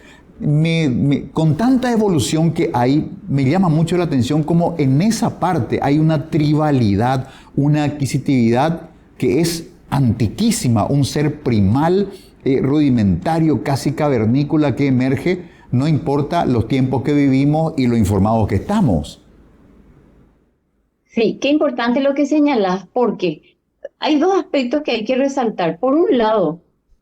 Con tanta evolución que hay, me llama mucho la atención cómo en esa parte hay una tribalidad, una adquisitividad que es antiquísima, un ser primal, rudimentario, casi cavernícola, que emerge, no importa los tiempos que vivimos y lo informados que estamos. Sí, qué importante lo que señalas, porque hay dos aspectos que hay que resaltar. Por un lado,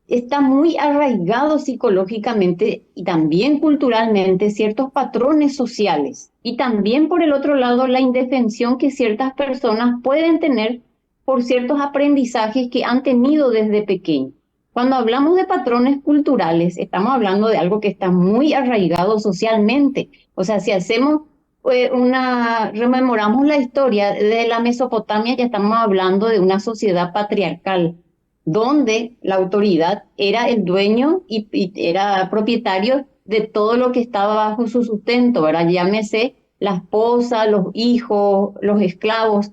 está muy arraigado psicológicamente y también culturalmente ciertos patrones sociales. Y también por el otro lado, la indefensión que ciertas personas pueden tener por ciertos aprendizajes que han tenido desde pequeños. Cuando hablamos de patrones culturales, estamos hablando de algo que está muy arraigado socialmente. O sea, si hacemos rememoramos la historia de la Mesopotamia, ya estamos hablando de una sociedad patriarcal, donde la autoridad era el dueño y era propietario de todo lo que estaba bajo su sustento, ¿verdad? Llámese la esposa, los hijos, los esclavos.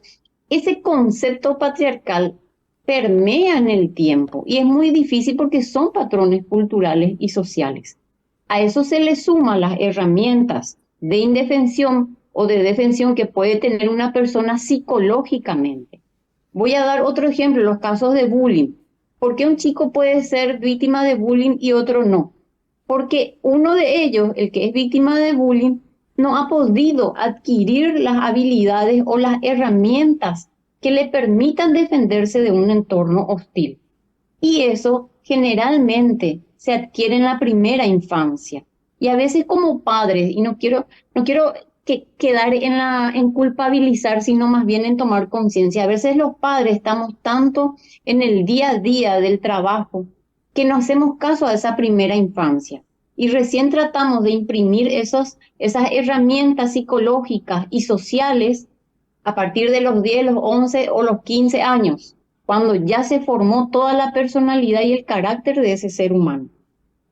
Ese concepto patriarcal permea en el tiempo y es muy difícil porque son patrones culturales y sociales. A eso se le suman las herramientas de indefensión o de defensión que puede tener una persona psicológicamente. Voy a dar otro ejemplo, los casos de bullying. ¿Por qué un chico puede ser víctima de bullying y otro no? Porque uno de ellos, el que es víctima de bullying, no ha podido adquirir las habilidades o las herramientas que le permitan defenderse de un entorno hostil. Y eso generalmente se adquiere en la primera infancia. Y a veces como padres, y no quiero quedar en culpabilizar, sino más bien en tomar conciencia. A veces los padres estamos tanto en el día a día del trabajo que no hacemos caso a esa primera infancia. Y recién tratamos de imprimir esas herramientas psicológicas y sociales a partir de los 10, los 11 o los 15 años, cuando ya se formó toda la personalidad y el carácter de ese ser humano.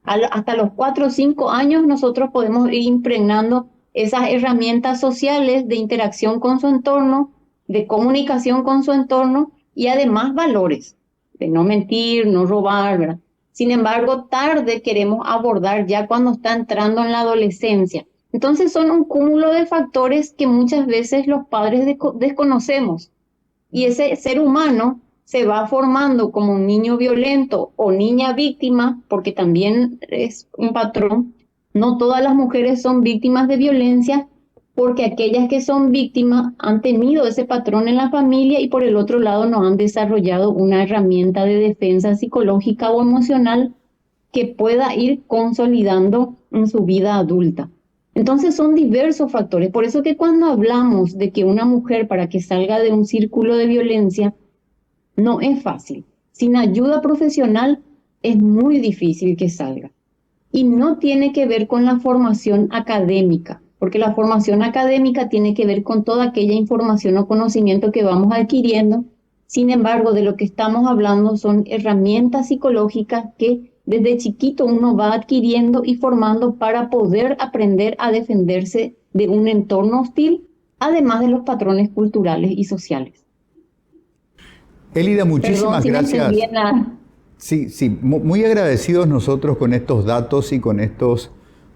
Hasta los 4 o 5 años nosotros podemos ir impregnando esas herramientas sociales de interacción con su entorno, de comunicación con su entorno y además valores, de no mentir, no robar, ¿verdad? Sin embargo, tarde queremos abordar ya cuando está entrando en la adolescencia. Entonces son un cúmulo de factores que muchas veces los padres desconocemos. Y ese ser humano se va formando como un niño violento o niña víctima, porque también es un patrón. No todas las mujeres son víctimas de violencia, porque aquellas que son víctimas han tenido ese patrón en la familia y por el otro lado no han desarrollado una herramienta de defensa psicológica o emocional que pueda ir consolidando en su vida adulta. Entonces son diversos factores. Por eso que cuando hablamos de que una mujer para que salga de un círculo de violencia no es fácil. Sin ayuda profesional es muy difícil que salga. Y no tiene que ver con la formación académica, porque la formación académica tiene que ver con toda aquella información o conocimiento que vamos adquiriendo. Sin embargo, de lo que estamos hablando son herramientas psicológicas que desde chiquito uno va adquiriendo y formando para poder aprender a defenderse de un entorno hostil, además de los patrones culturales y sociales. Elida, muchísimas gracias. Sí, muy agradecidos nosotros con estos datos y con estos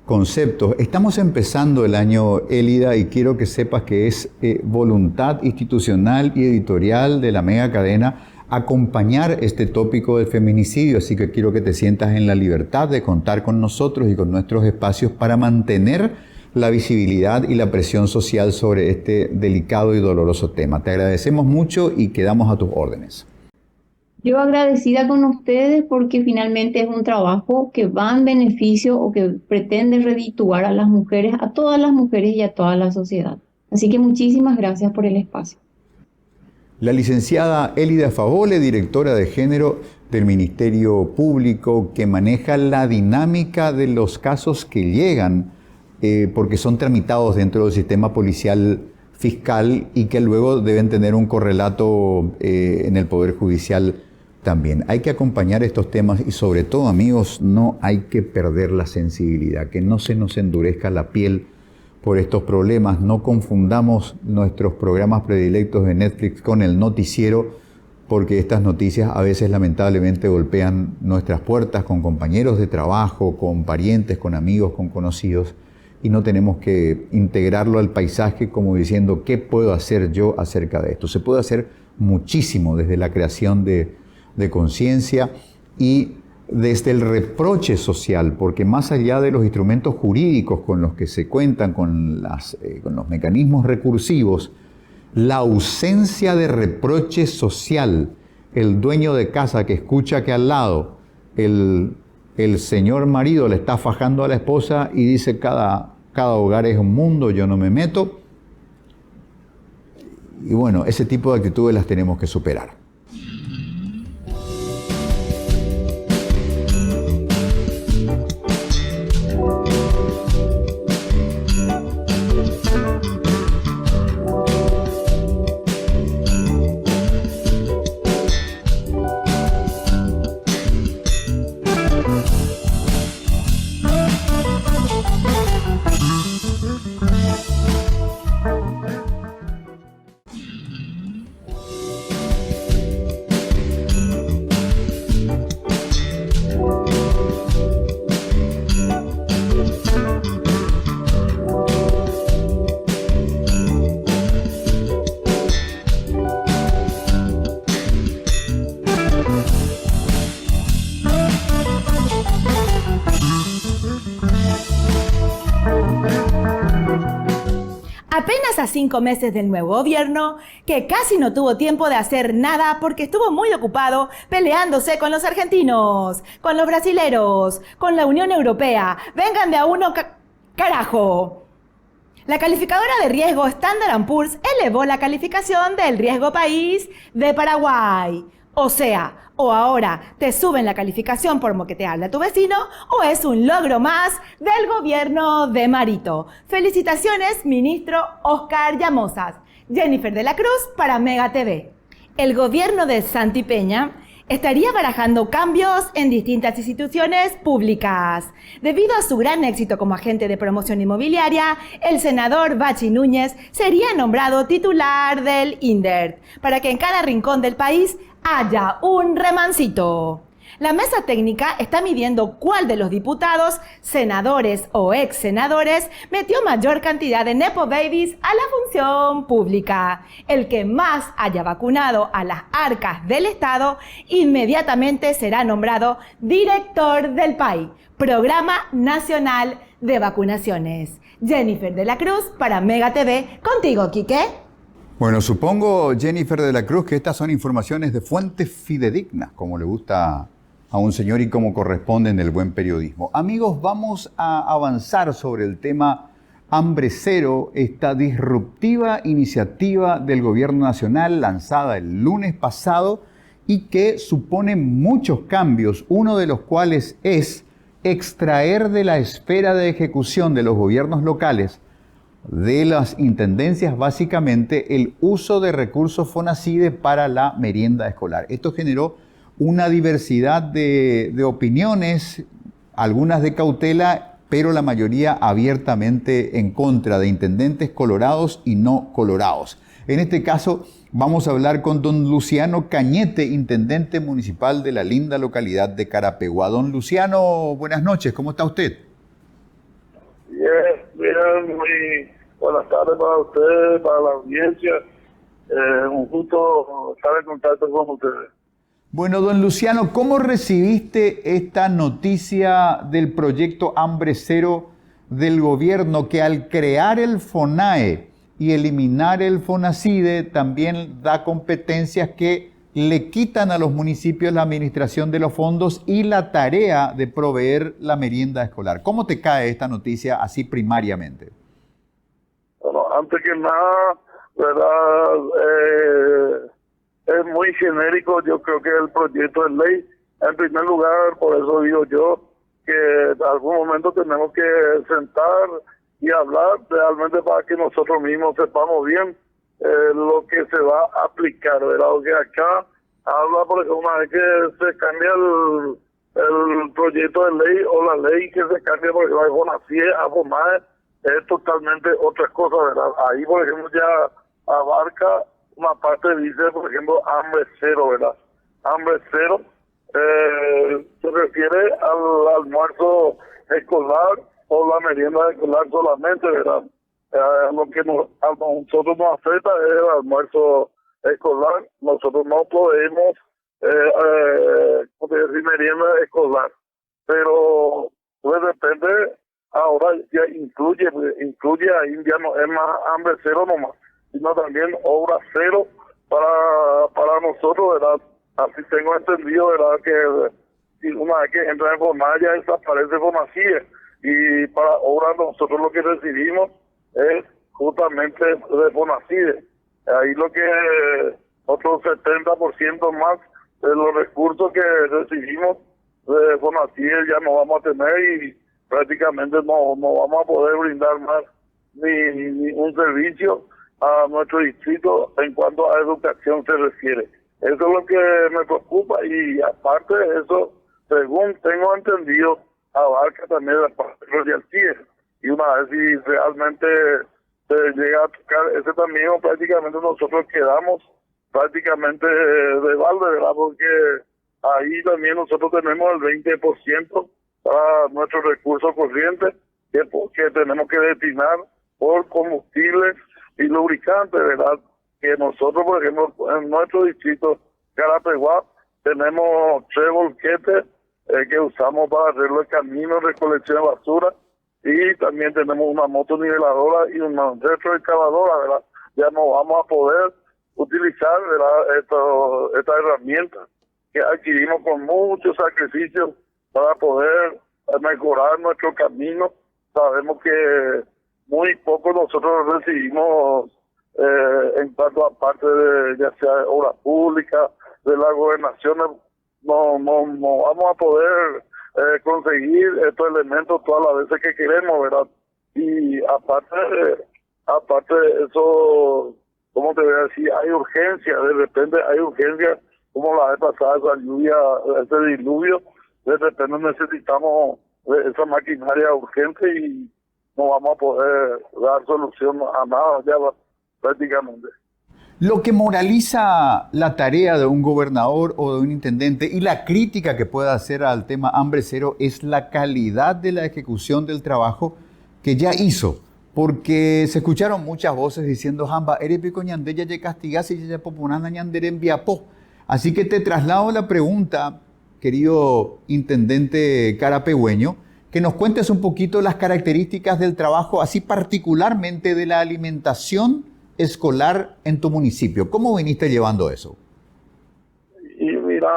conceptos. Estamos empezando el año, Elida, y quiero que sepas que es voluntad institucional y editorial de la mega cadena acompañar este tópico del feminicidio, así que quiero que te sientas en la libertad de contar con nosotros y con nuestros espacios para mantener la visibilidad y la presión social sobre este delicado y doloroso tema. Te agradecemos mucho y quedamos a tus órdenes. Yo agradecida con ustedes porque finalmente es un trabajo que va en beneficio o que pretende redituar a las mujeres, a todas las mujeres y a toda la sociedad. Así que muchísimas gracias por el espacio. La licenciada Elida Favole, directora de género del Ministerio Público, que maneja la dinámica de los casos que llegan porque son tramitados dentro del sistema policial fiscal y que luego deben tener un correlato en el Poder Judicial también. Hay que acompañar estos temas y sobre todo, amigos, no hay que perder la sensibilidad, que no se nos endurezca la piel por estos problemas. No confundamos nuestros programas predilectos de Netflix con el noticiero, porque estas noticias a veces lamentablemente golpean nuestras puertas con compañeros de trabajo, con parientes, con amigos, con conocidos, y no tenemos que integrarlo al paisaje como diciendo ¿qué puedo hacer yo acerca de esto? Se puede hacer muchísimo desde la creación de conciencia y desde el reproche social, porque más allá de los instrumentos jurídicos con los que se cuentan, con los mecanismos recursivos, la ausencia de reproche social, el dueño de casa que escucha que al lado el señor marido le está fajando a la esposa y dice cada hogar es un mundo, yo no me meto. Y bueno, ese tipo de actitudes las tenemos que superar. Apenas a 5 meses del nuevo gobierno, que casi no tuvo tiempo de hacer nada porque estuvo muy ocupado peleándose con los argentinos, con los brasileros, con la Unión Europea. Vengan de a uno, carajo. La calificadora de riesgo Standard & Poor's elevó la calificación del riesgo país de Paraguay. O sea, o ahora te suben la calificación por moquetearle a tu vecino, o es un logro más del gobierno de Marito. Felicitaciones, ministro Oscar Llamosas. Jennifer de la Cruz para Mega TV. El gobierno de Santi Peña estaría barajando cambios en distintas instituciones públicas. Debido a su gran éxito como agente de promoción inmobiliaria, el senador Bachi Núñez sería nombrado titular del INDERT, para que en cada rincón del país haya un remancito. La mesa técnica está midiendo cuál de los diputados, senadores o ex senadores metió mayor cantidad de Nepo Babies a la función pública. El que más haya vacunado a las arcas del Estado inmediatamente será nombrado director del PAI, Programa Nacional de Vacunaciones. Jennifer de la Cruz para Mega TV. Contigo, Quique. Bueno, supongo, Jennifer de la Cruz, que estas son informaciones de fuentes fidedignas, como le gusta a un señor y como corresponde en el buen periodismo. Amigos, vamos a avanzar sobre el tema Hambre Cero, esta disruptiva iniciativa del Gobierno Nacional lanzada el lunes pasado y que supone muchos cambios, uno de los cuales es extraer de la esfera de ejecución de los gobiernos locales, de las intendencias básicamente, el uso de recursos FONACIDE para la merienda escolar. Esto generó una diversidad de opiniones, algunas de cautela, pero la mayoría abiertamente en contra de intendentes colorados y no colorados. En este caso vamos a hablar con don Luciano Cañete, intendente municipal de la linda localidad de Carapeguá. Don Luciano, buenas noches, ¿cómo está usted? Bien, muy buenas tardes para ustedes, para la audiencia. Un gusto estar en contacto con ustedes. Bueno, don Luciano, ¿cómo recibiste esta noticia del proyecto Hambre Cero del gobierno que al crear el FONAE y eliminar el FONACIDE también da competencias que le quitan a los municipios la administración de los fondos y la tarea de proveer la merienda escolar? ¿Cómo te cae esta noticia así primariamente? Bueno, antes que nada, ¿verdad? Es muy genérico, yo creo que el proyecto de ley, en primer lugar, por eso digo yo, que en algún momento tenemos que sentar y hablar realmente para que nosotros mismos sepamos bien lo que se va a aplicar, ¿verdad? Porque acá habla, por ejemplo, una vez que se cambia el proyecto de ley o la ley que se cambia, por ejemplo, de FONACIE a FONAE, es totalmente otra cosa, ¿verdad? Ahí, por ejemplo, ya abarca una parte, dice, por ejemplo, Hambre Cero, ¿verdad? Hambre Cero se refiere al almuerzo escolar o la merienda escolar solamente, ¿verdad? Lo que a nosotros nos afecta es el almuerzo escolar. Nosotros no podemos decir merienda escolar, pero pues depende, ahora ya incluye ahí, ya no es más Hambre Cero nomás, sino también obra cero para nosotros, ¿verdad? Así tengo entendido, ¿verdad? Que una vez que entra en FONAE ya desaparece FONACIE, y para obra nosotros lo que recibimos es justamente de FONACIE. Ahí lo que otro 70% más de los recursos que recibimos de FONACIE ya no vamos a tener y prácticamente no vamos a poder brindar más ni un servicio a nuestro distrito en cuanto a educación se refiere. Eso es lo que me preocupa, y aparte de eso, según tengo entendido, abarca también la parte de royalties. Y una vez si realmente se llega a tocar ese también, prácticamente nosotros quedamos prácticamente de balde, ¿verdad? Porque ahí también nosotros tenemos el 20% para nuestros recursos corrientes que tenemos que destinar por combustibles y lubricantes, ¿verdad? Que nosotros, por ejemplo, en nuestro distrito Carapeguá tenemos 3 volquetes que usamos para hacer los caminos, recolección de basura, y también tenemos una motoniveladora y una retroexcavadora, ¿verdad? Ya no vamos a poder utilizar, ¿verdad?, esta herramienta que adquirimos con muchos sacrificios para poder mejorar nuestro camino. Sabemos que muy poco nosotros recibimos en cuanto a parte de ya sea de obra pública, de la gobernación, no vamos a poder conseguir estos elementos todas las veces que queremos, ¿verdad? Y aparte de eso, ¿cómo te voy a decir? Hay urgencia, de repente hay urgencia, como la vez pasada, esa lluvia, ese diluvio, de repente necesitamos esa maquinaria urgente y no vamos a poder dar solución a nada ya prácticamente. Lo que moraliza la tarea de un gobernador o de un intendente y la crítica que pueda hacer al tema hambre cero es la calidad de la ejecución del trabajo que ya hizo. Porque se escucharon muchas voces diciendo, Jamba, eres pico ñande, ya castigas y ya popular ñandere en Viapó. Así que te traslado la pregunta, querido intendente carapegüeño, que nos cuentes un poquito las características del trabajo, así particularmente de la alimentación escolar en tu municipio. ¿Cómo viniste llevando eso? Y mira,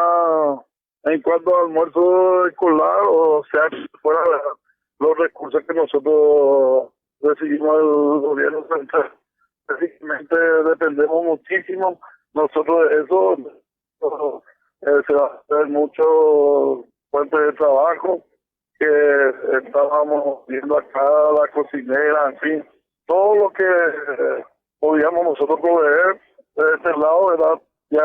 en cuanto al almuerzo escolar, o sea, fuera los recursos que nosotros recibimos del gobierno central, básicamente dependemos muchísimo nosotros de eso. Se va a hacer mucho fuente de trabajo que estábamos viendo acá, la cocinera, en fin, todo lo que podíamos nosotros proveer de este lado, ¿verdad? Ya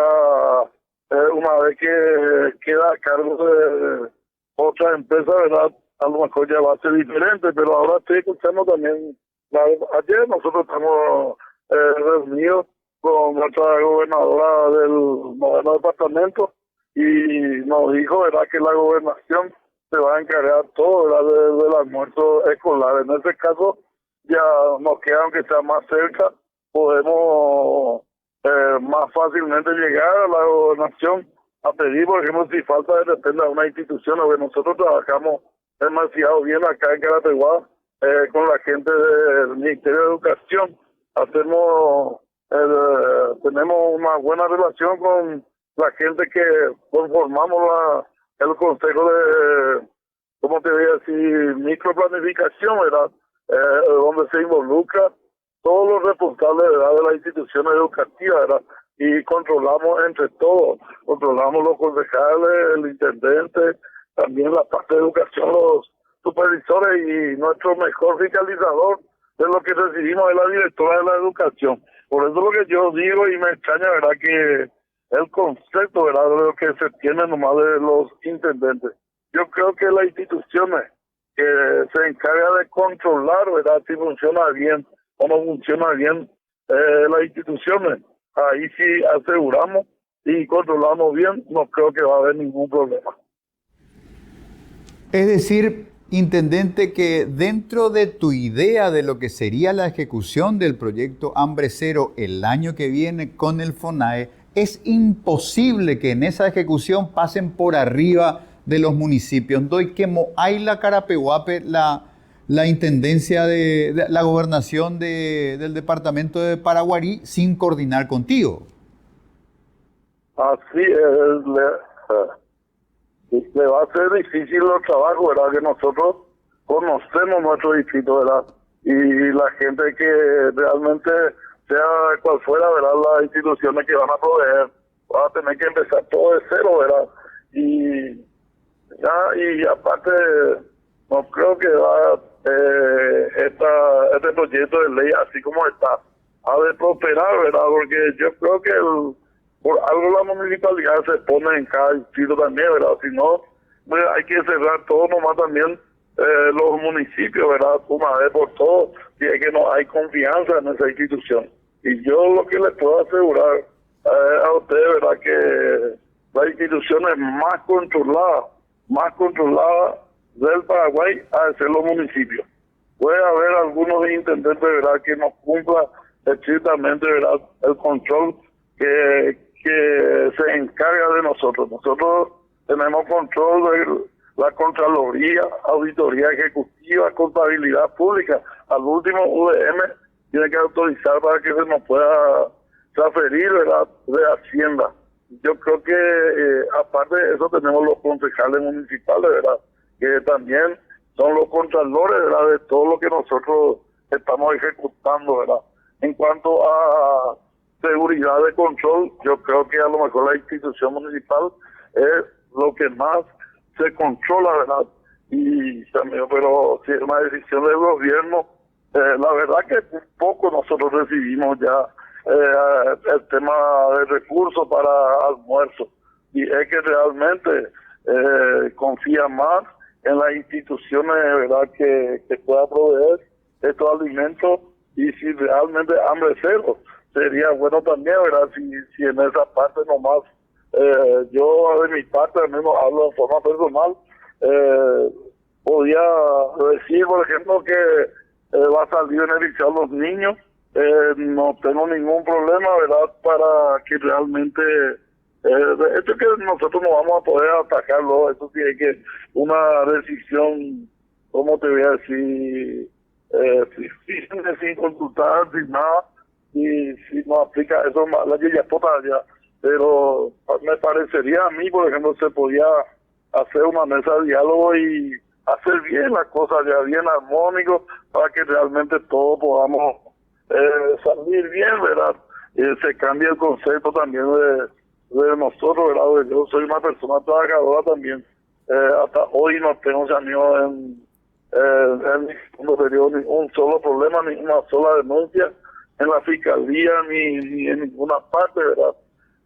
una vez que queda a cargo de otra empresa, ¿verdad? A lo mejor ya va a ser diferente, pero ahora estoy escuchando también, ayer nosotros estamos reunidos con nuestra gobernadora del noveno departamento y nos dijo, ¿verdad?, que la gobernación se va a encargar todo, ¿verdad?, del almuerzo escolar. En ese caso ya nos queda, aunque sea más cerca, podemos más fácilmente llegar a la gobernación a pedir, por ejemplo, si falta de repente a una institución, porque nosotros trabajamos demasiado bien acá en Carapeguá con la gente del Ministerio de Educación. Tenemos una buena relación con la gente que conformamos el Consejo de, ¿cómo te voy a decir?, microplanificación, ¿verdad?, donde se involucra todos los responsables, ¿verdad?, de las instituciones educativas, ¿verdad?, y controlamos entre todos, controlamos los concejales, el intendente, también la parte de educación, los supervisores, y nuestro mejor fiscalizador de lo que recibimos es la directora de la educación. Por eso lo que yo digo, y me extraña, ¿verdad?, que el concepto, ¿verdad?, de lo que se tiene nomás de los intendentes. Yo creo que las instituciones que se encargan de controlar, ¿verdad?, si funciona bien o no funciona bien las instituciones, ahí sí aseguramos y controlamos bien, no creo que va a haber ningún problema. Es decir, intendente, que dentro de tu idea de lo que sería la ejecución del proyecto Hambre Cero el año que viene con el FONAE, es imposible que en esa ejecución pasen por arriba de los municipios. Doy que hay la Carapeguape, la intendencia de la gobernación del departamento de Paraguarí sin coordinar contigo. Así es, le va a ser difícil el trabajo, ¿verdad?, que nosotros conocemos nuestro distrito, ¿verdad?, y la gente que realmente, sea cual fuera, ¿verdad?, las instituciones que van a proveer, van a tener que empezar todo de cero, ¿verdad?, y aparte, no creo que va este proyecto de ley, así como está, ha de prosperar, ¿verdad?, porque yo creo que por algo la municipalidad se pone en cada distrito también, ¿verdad? Si no, pues hay que cerrar todo nomás también los municipios, ¿verdad?, una vez por todos, si es que no hay confianza en esa institución. Y yo lo que les puedo asegurar a ustedes, ¿verdad?, que las instituciones más controladas del Paraguay ha de ser los municipios. Puede haber algunos intendentes, ¿verdad?, que no cumplan estrictamente, ¿verdad?, el control que se encarga de nosotros. Nosotros tenemos control la Contraloría, Auditoría Ejecutiva, Contabilidad Pública. Al último, UDM tiene que autorizar para que se nos pueda transferir, ¿verdad?, de Hacienda. Yo creo que aparte de eso tenemos los concejales municipales, ¿verdad?, que también son los contralores, ¿verdad?, de todo lo que nosotros estamos ejecutando, ¿verdad? En cuanto a seguridad de control, yo creo que a lo mejor la institución municipal es lo que más se controla, ¿verdad? Y también, pero si es una decisión del gobierno, la verdad que poco nosotros recibimos ya el tema de recursos para almuerzo, y es que realmente confía más en las instituciones, ¿verdad?, que pueda proveer estos alimentos, y si realmente hambre cero, sería bueno también, ¿verdad?, si en esa parte nomás, yo de mi parte, al menos hablo de forma personal, podía decir, por ejemplo, que va a salir beneficiado los niños. No tengo ningún problema, ¿verdad?, para que realmente esto que nosotros no vamos a poder atacarlo, eso sí es que una decisión, ¿cómo te voy a decir? Sin consultar, sin nada, y si no aplica eso, la que ya está ya. Pero me parecería a mí, por ejemplo, se podía hacer una mesa de diálogo y hacer bien las cosas ya, bien armónico, para que realmente todos podamos salir bien, ¿verdad? Se cambia el concepto también de nosotros, ¿verdad? Yo soy una persona trabajadora también. Hasta hoy no tengo amigos en ningún periodo, ni un solo problema, ni una sola denuncia en la fiscalía, ni en ninguna parte, ¿verdad?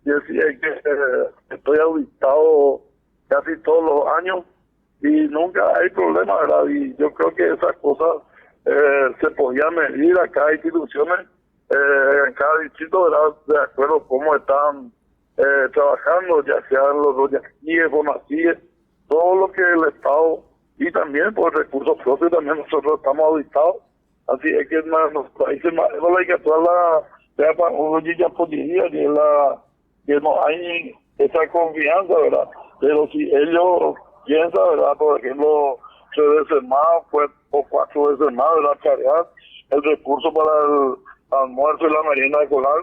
Y decía que estoy auditado casi todos los años y nunca hay problema, ¿verdad? Y yo creo que esas cosas se podían medir a cada instituciones, en cada distrito, ¿verdad?, de acuerdo a cómo están trabajando, ya sean los Royaquíes, Bonacíes, todo lo que el Estado, y también por recursos propios, también nosotros estamos auditados. Así es que los países más, no hay que actuar que no hay esa confianza, ¿verdad? Pero si ellos piensan, ¿verdad?, por ejemplo, 3 veces más o 4 veces más, ¿verdad?, cargar el recurso para el almuerzo y la merienda escolar,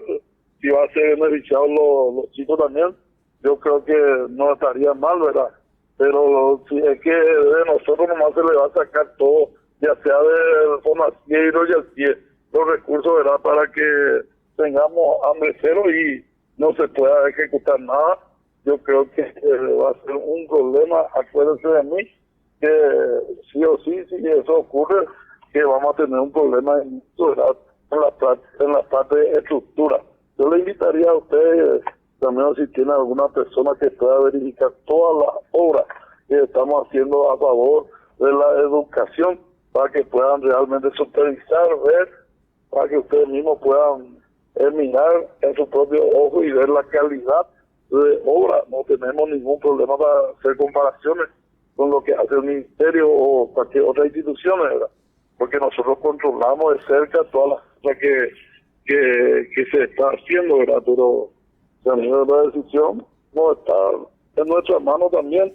si va a ser beneficiado los chicos también, yo creo que no estaría mal, ¿verdad? Pero si es que de nosotros nomás se le va a sacar todo, ya sea del Fonacía y los recursos, ¿verdad?, para que tengamos hambre cero y no se pueda ejecutar nada. Yo creo que va a ser un problema, acuérdense de mí, que sí o sí, si eso ocurre, que vamos a tener un problema en la parte de estructura. Yo le invitaría a ustedes también, si tiene alguna persona que pueda verificar todas las obras que estamos haciendo a favor de la educación, para que puedan realmente supervisar, ver, para que ustedes mismos puedan mirar en su propio ojo y ver la calidad de obra. No tenemos ningún problema para hacer comparaciones con lo que hace el ministerio o cualquier otra institución, ¿verdad?, porque nosotros controlamos de cerca todas las cosas que se está haciendo, ¿verdad? Pero también la decisión no está en nuestras manos también.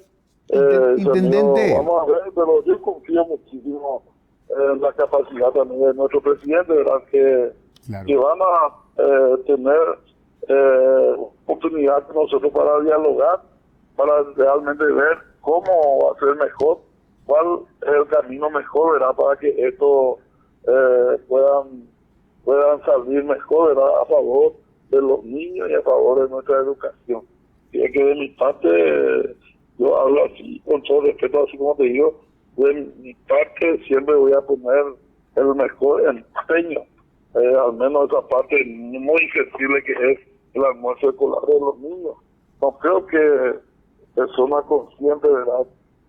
Intendente. Vamos a ver, pero yo confío muchísimo en la capacidad también de nuestro presidente, ¿verdad?, que van a tener oportunidad con nosotros para dialogar, para realmente ver cómo va a ser mejor, cuál es el camino mejor, ¿verdad?, para que esto puedan salir mejor, ¿verdad?, a favor de los niños y a favor de nuestra educación. Y es que de mi parte, yo hablo así, con todo respeto, así como te digo, de mi parte siempre voy a poner el mejor empeño, al menos esa parte muy sensible que es el almuerzo escolar de los niños. No creo que persona consciente, ¿verdad?,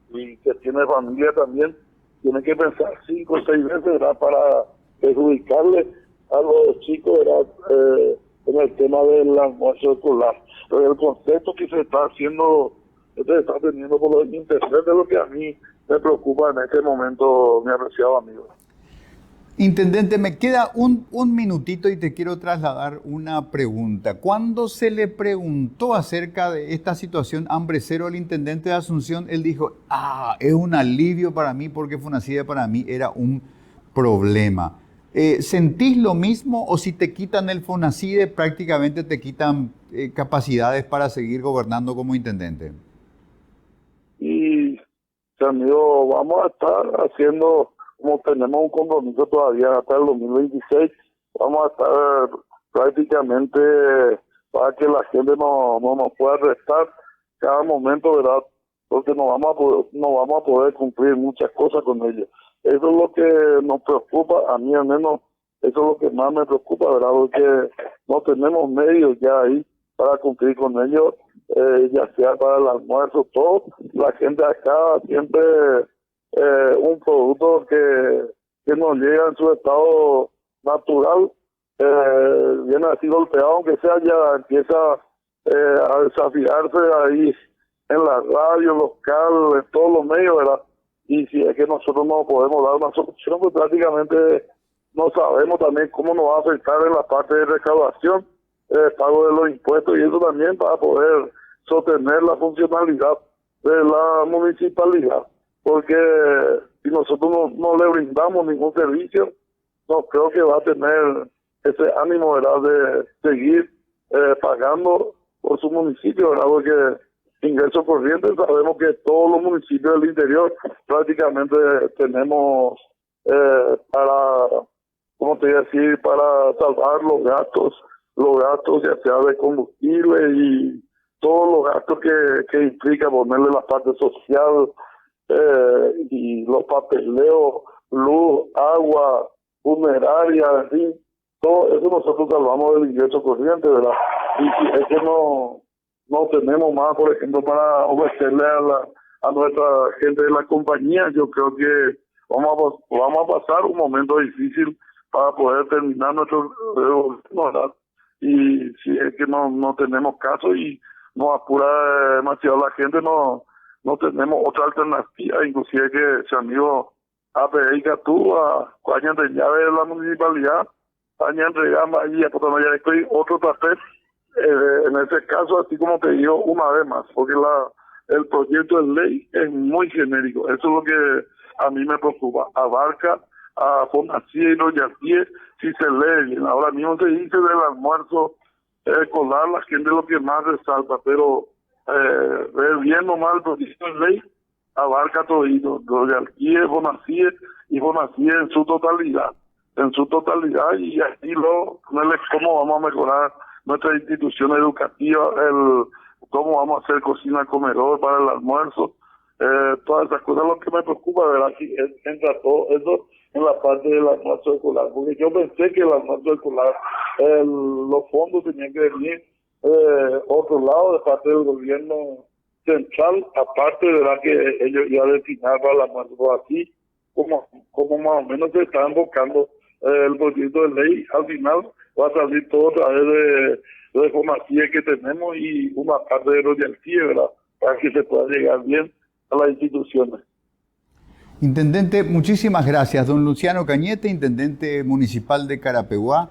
y que tiene familia también, tiene que pensar 5 o 6 veces, ¿verdad?, para perjudicarle a los chicos, ¿verdad?, en el tema del almuerzo escolar. Pero el concepto que se está haciendo, se está teniendo por los internet, es lo que a mí me preocupa en este momento, mi apreciado amigo. Intendente, me queda un minutito y te quiero trasladar una pregunta. Cuando se le preguntó acerca de esta situación hambre cero al intendente de Asunción, él dijo, es un alivio para mí porque Fonacide para mí era un problema. ¿Sentís lo mismo o si te quitan el Fonacide prácticamente te quitan capacidades para seguir gobernando como intendente? Y, amigo, vamos a estar haciendo, como tenemos un compromiso todavía hasta el 2026, vamos a estar prácticamente para que la gente no nos pueda restar cada momento, ¿verdad? Porque no vamos a poder cumplir muchas cosas con ellos. Eso es lo que nos preocupa, a mí al menos, eso es lo que más me preocupa, ¿verdad? Porque no tenemos medios ya ahí para cumplir con ellos, ya sea para el almuerzo, todo. La gente acá siempre un producto que nos llega en su estado natural, viene así golpeado, aunque sea ya empieza a desafiarse ahí en la radio, local, en todos los medios, ¿verdad? Y si es que nosotros no podemos dar una solución, pues prácticamente no sabemos también cómo nos va a afectar en la parte de recaudación, pago de los impuestos y eso también para poder sostener la funcionalidad de la municipalidad. Porque si nosotros no le brindamos ningún servicio, no creo que va a tener ese ánimo, ¿verdad?, de seguir pagando por su municipio, ¿verdad? Porque ingresos corrientes, sabemos que todos los municipios del interior prácticamente tenemos para, ¿cómo te voy a decir?, para salvar los gastos ya sea de combustible y todos los gastos que implica ponerle la parte social y los papeleos, luz, agua, funeraria, en fin, todo eso nosotros salvamos del ingreso corriente, ¿verdad? Y si es que no tenemos más, por ejemplo, para ofrecerle a nuestra gente de la compañía, yo creo que vamos a pasar un momento difícil para poder terminar nuestro ¿verdad? Y si es que no tenemos caso y nos apura demasiado la gente, no tenemos otra alternativa, inclusive que ese amigo API Catú, a cuando de llave de la municipalidad, año entregamos ahí a Potamaya estoy otro papel. En ese caso, así como te digo, una vez más, porque el proyecto de ley es muy genérico. Eso es lo que a mí me preocupa. Abarca a Fonacide y los Yatíes si se lee bien. Ahora mismo se dice del almuerzo escolar, la gente es lo que más resalta, pero ver bien nomás el proyecto de ley abarca todo los Yatíes, Fonacide y Fonacide en su totalidad. Y aquí cómo vamos a mejorar nuestra institución educativa, cómo vamos a hacer cocina comedor para el almuerzo, todas esas cosas. Lo que me preocupa, ¿verdad?, que entra todo eso en la parte del almuerzo escolar, porque yo pensé que el almuerzo escolar, los fondos tenían que venir otro lado de parte del gobierno central, aparte de verdad que ellos iban a destinar para el almuerzo, así como más o menos se está enfocando el proyecto de ley. Al final va a salir todo a través de Fonacide que tenemos y una parte de los Yatíes, ¿verdad?, para que se pueda llegar bien a las instituciones. Intendente, muchísimas gracias. Don Luciano Cañete, intendente municipal de Carapeguá,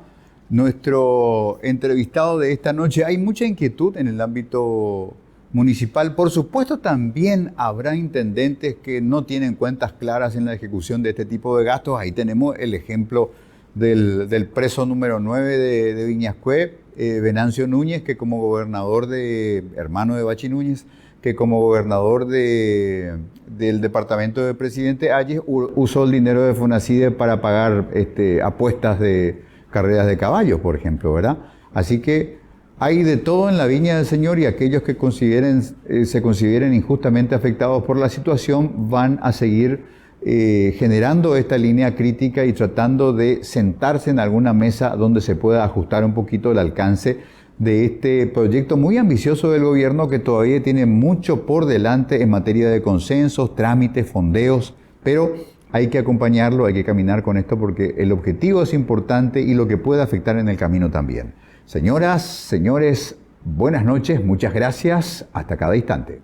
nuestro entrevistado de esta noche. Hay mucha inquietud en el ámbito municipal. Por supuesto, también habrá intendentes que no tienen cuentas claras en la ejecución de este tipo de gastos. Ahí tenemos el ejemplo del preso número 9 de Viñascué, Venancio Núñez, que como gobernador hermano de Bachi Núñez, que como gobernador del departamento de Presidente Ayes usó el dinero de Fonacide para pagar apuestas de carreras de caballos, por ejemplo, ¿verdad? Así que hay de todo en la viña del Señor y aquellos que se consideren injustamente afectados por la situación van a seguir generando esta línea crítica y tratando de sentarse en alguna mesa donde se pueda ajustar un poquito el alcance de este proyecto muy ambicioso del gobierno que todavía tiene mucho por delante en materia de consensos, trámites, fondeos, pero hay que acompañarlo, hay que caminar con esto porque el objetivo es importante y lo que puede afectar en el camino también. Señoras, señores, buenas noches, muchas gracias, hasta cada instante.